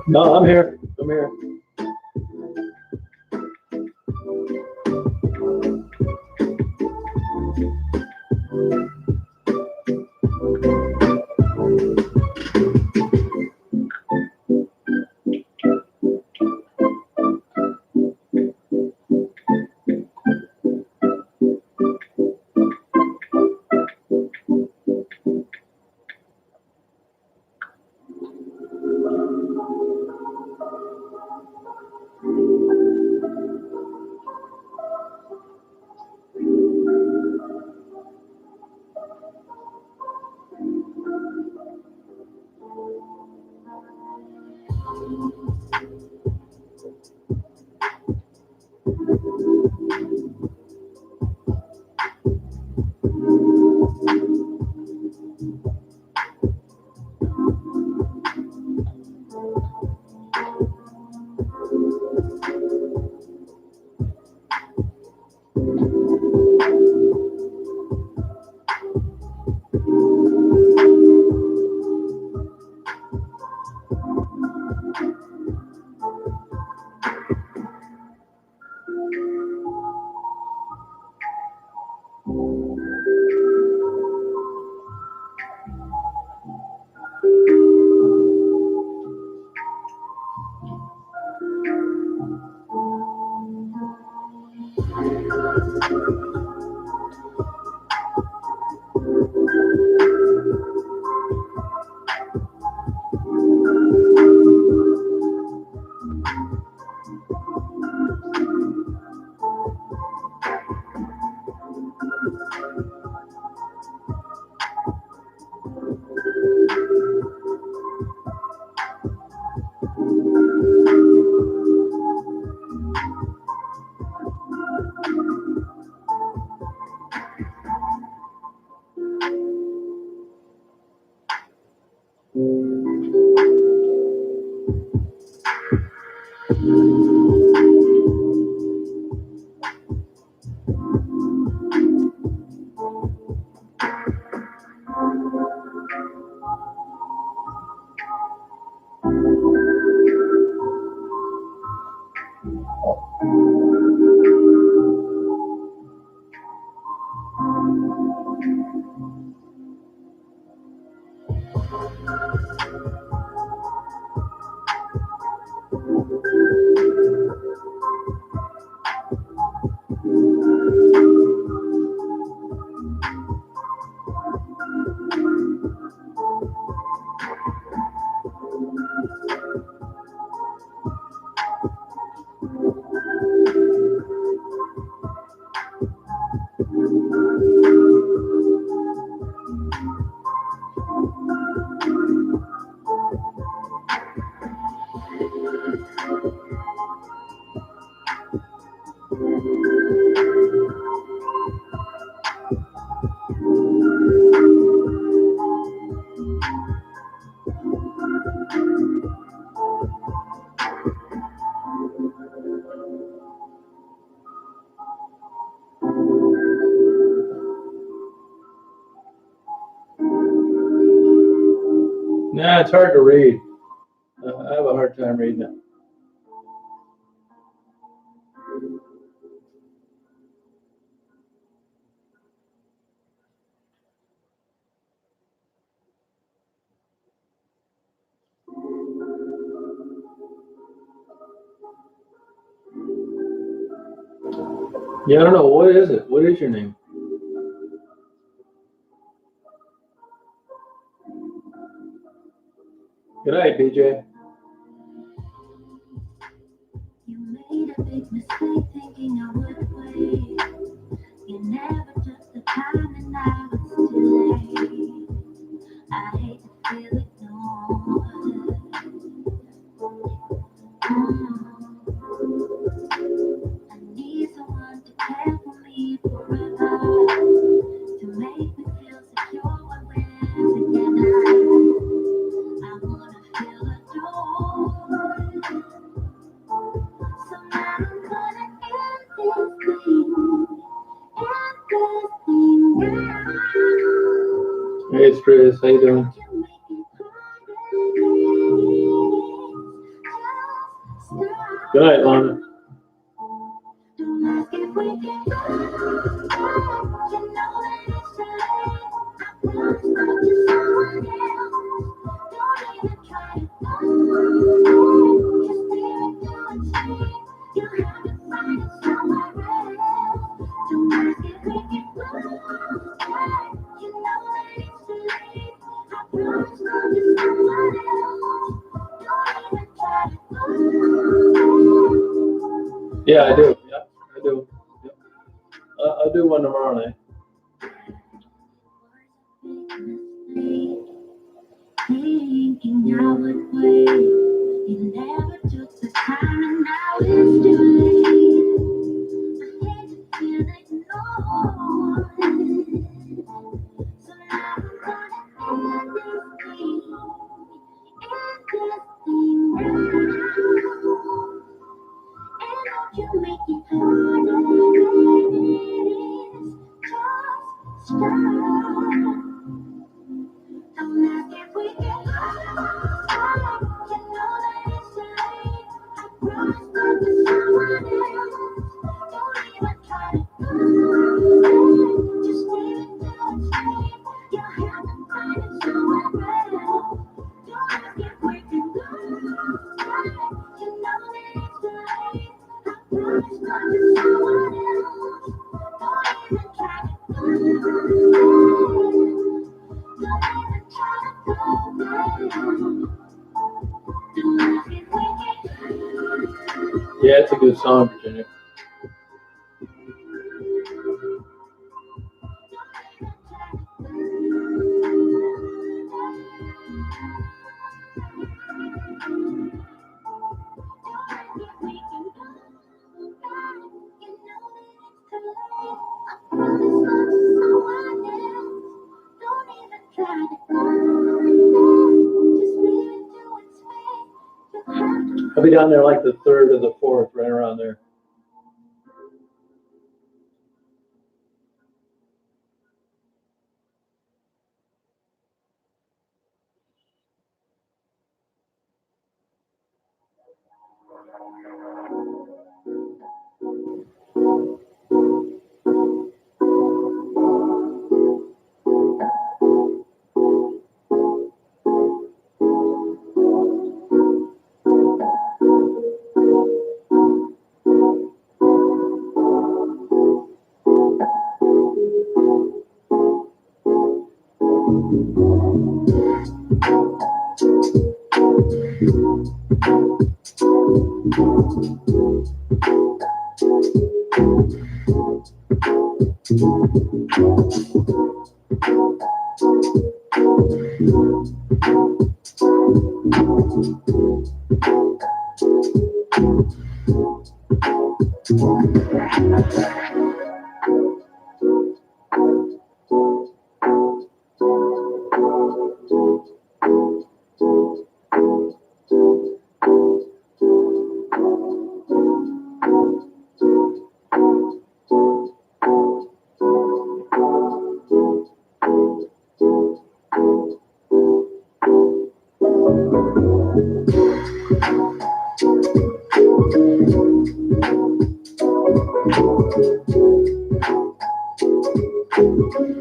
No, I'm here. I'm here. Nah, it's hard to read. I have a hard time reading it. Yeah, I don't know. What is it? What is your name? Good night, BJ. You made a big mistake thinking I would wait. You never took the time and now it's too late. I hate to feel ignored. I need someone to care for me forever, to make me feel secure when we're together. I wanna feel adored. So now I'm gonna end this thing now. Hey, Chris. How you doing? Good night, Lana. Yeah, I do. Yep, I do. Yep. I'll do one tomorrow night. Thinking I would wait. You never took the time and now it's too late. I hate to feel ignored. So now I'm gonna end this thing now. And don't you make it harder than it is. Just stop. Don't ask if we can go. You know that it's too late. I promise not to someone else. Don't even try to go. Just leave it to its fate. You'll have to find it somewhere else. Don't ask if we can go. You know that it's too late. I promise not to someone else. Don't even try to go. Yeah, it's a good song, Virginia. I'll be down there like the 3rd or the 4th, right around there.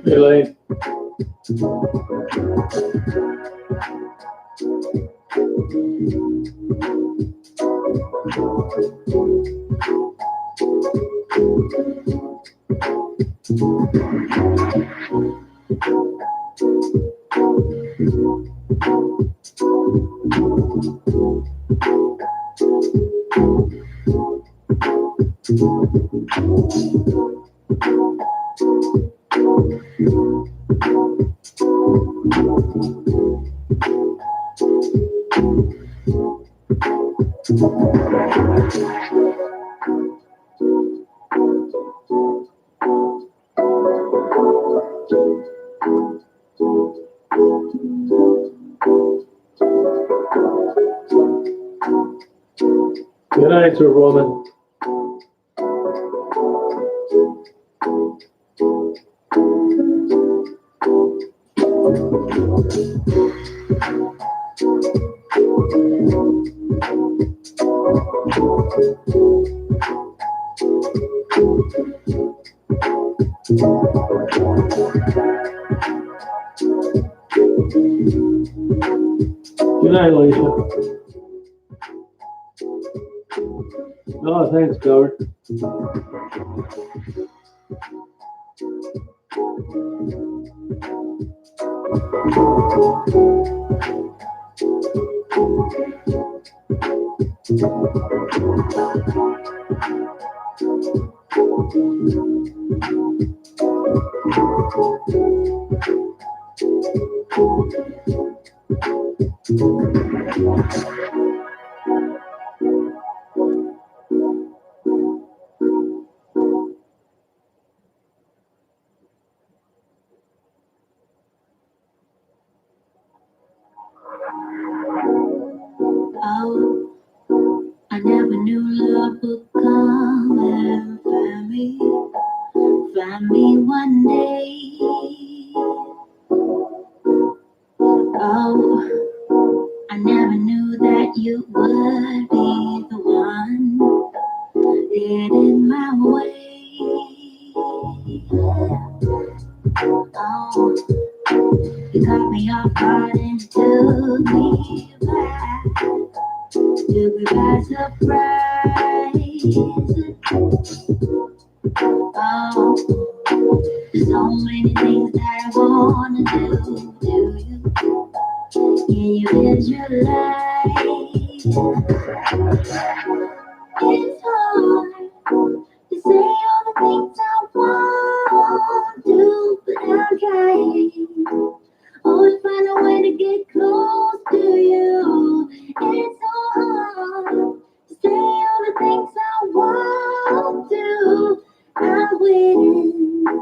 Elaine. Good night, Superwoman. Good night, Alicia. Oh, thanks, Goward. Oh, I never knew love would come and find me one day. Oh, I never knew that you would be the one heading my way. Oh, you caught me off guard and took me by surprise. Oh, so many things that I wanna do to you. Can you visualize? It's hard to say all the things I want to, but I'm trying. Always find a way to get close to you. It's so hard to say all the things I want to. I'm waiting to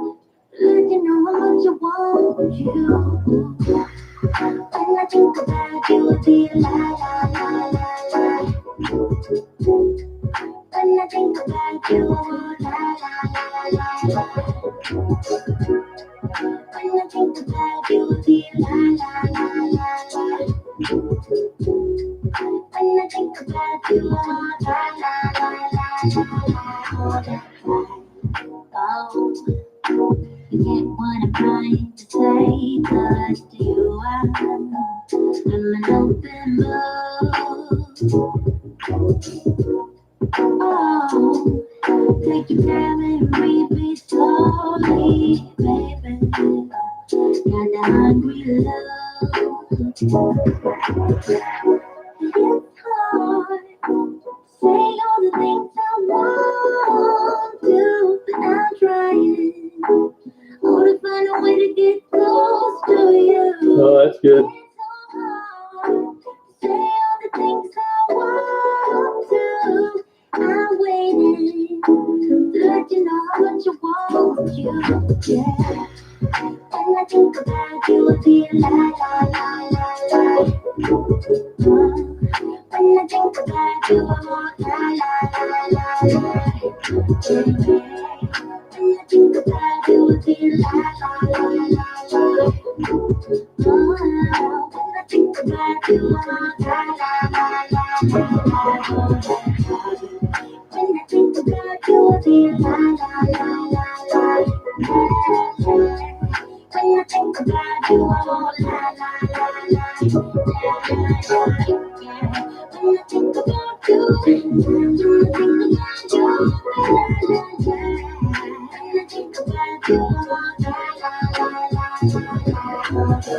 let you know how much I want you. When I think about you, I feel la. When I think about you, la. When I think about you, I feel la. When I think about you, la. Oh, you get what I'm trying to say, 'cause to you I'm an open book. Oh, take your time and read me slowly, baby. Got the hungry love. It's hard to say all the things I want to, but I'm trying. Oh, to find a way to get close to you. Oh, that's good. It's so hard to say all the things I want to. I'm waiting to let you know how much I want you. Yeah. When I think about you, I feel la. When I think about you, I want la. Yeah. When I think about you, I feel la. When I think about you, la la la la la la la. When I think about you, I feel la la la la la. When I think about you, oh la la la la la. When I think about you, I think about you, when I think about you, la la la la la.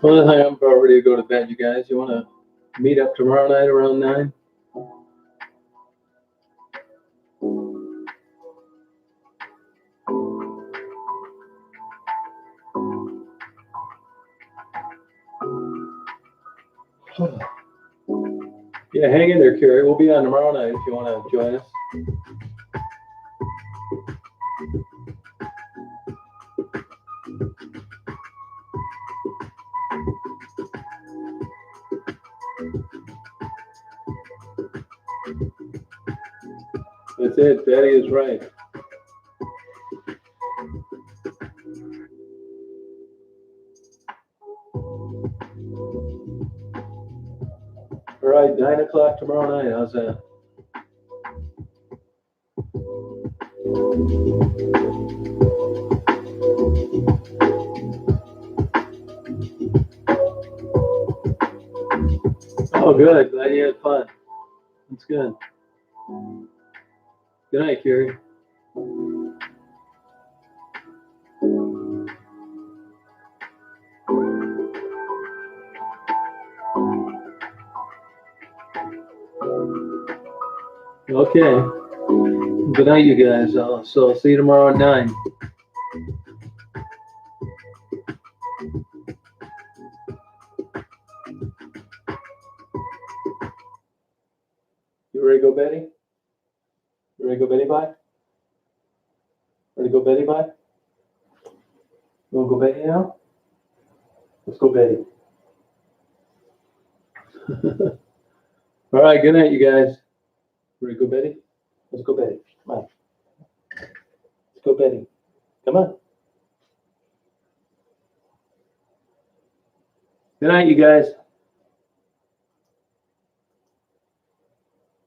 Well, hi, I'm about ready to go to bed, you guys. You want to meet up tomorrow night around 9? Yeah, hang in there, Carrie. We'll be on tomorrow night if you want to join us. That's it. Betty is right. All right, 9 o'clock tomorrow night. How's that? Oh, good. Glad you had fun. That's good. Good night, Carrie. Okay. Good night, you guys. So see you tomorrow at 9. You ready to go, Betty? You ready to go, Betty? Bye. Ready to go, Betty? Bye. You want to go, Betty now? Let's go, Betty. All right. Good night, you guys. Ready to go, Betty? Let's go, Betty. Come on. Let's go, Betty. Come on. Good night, you guys.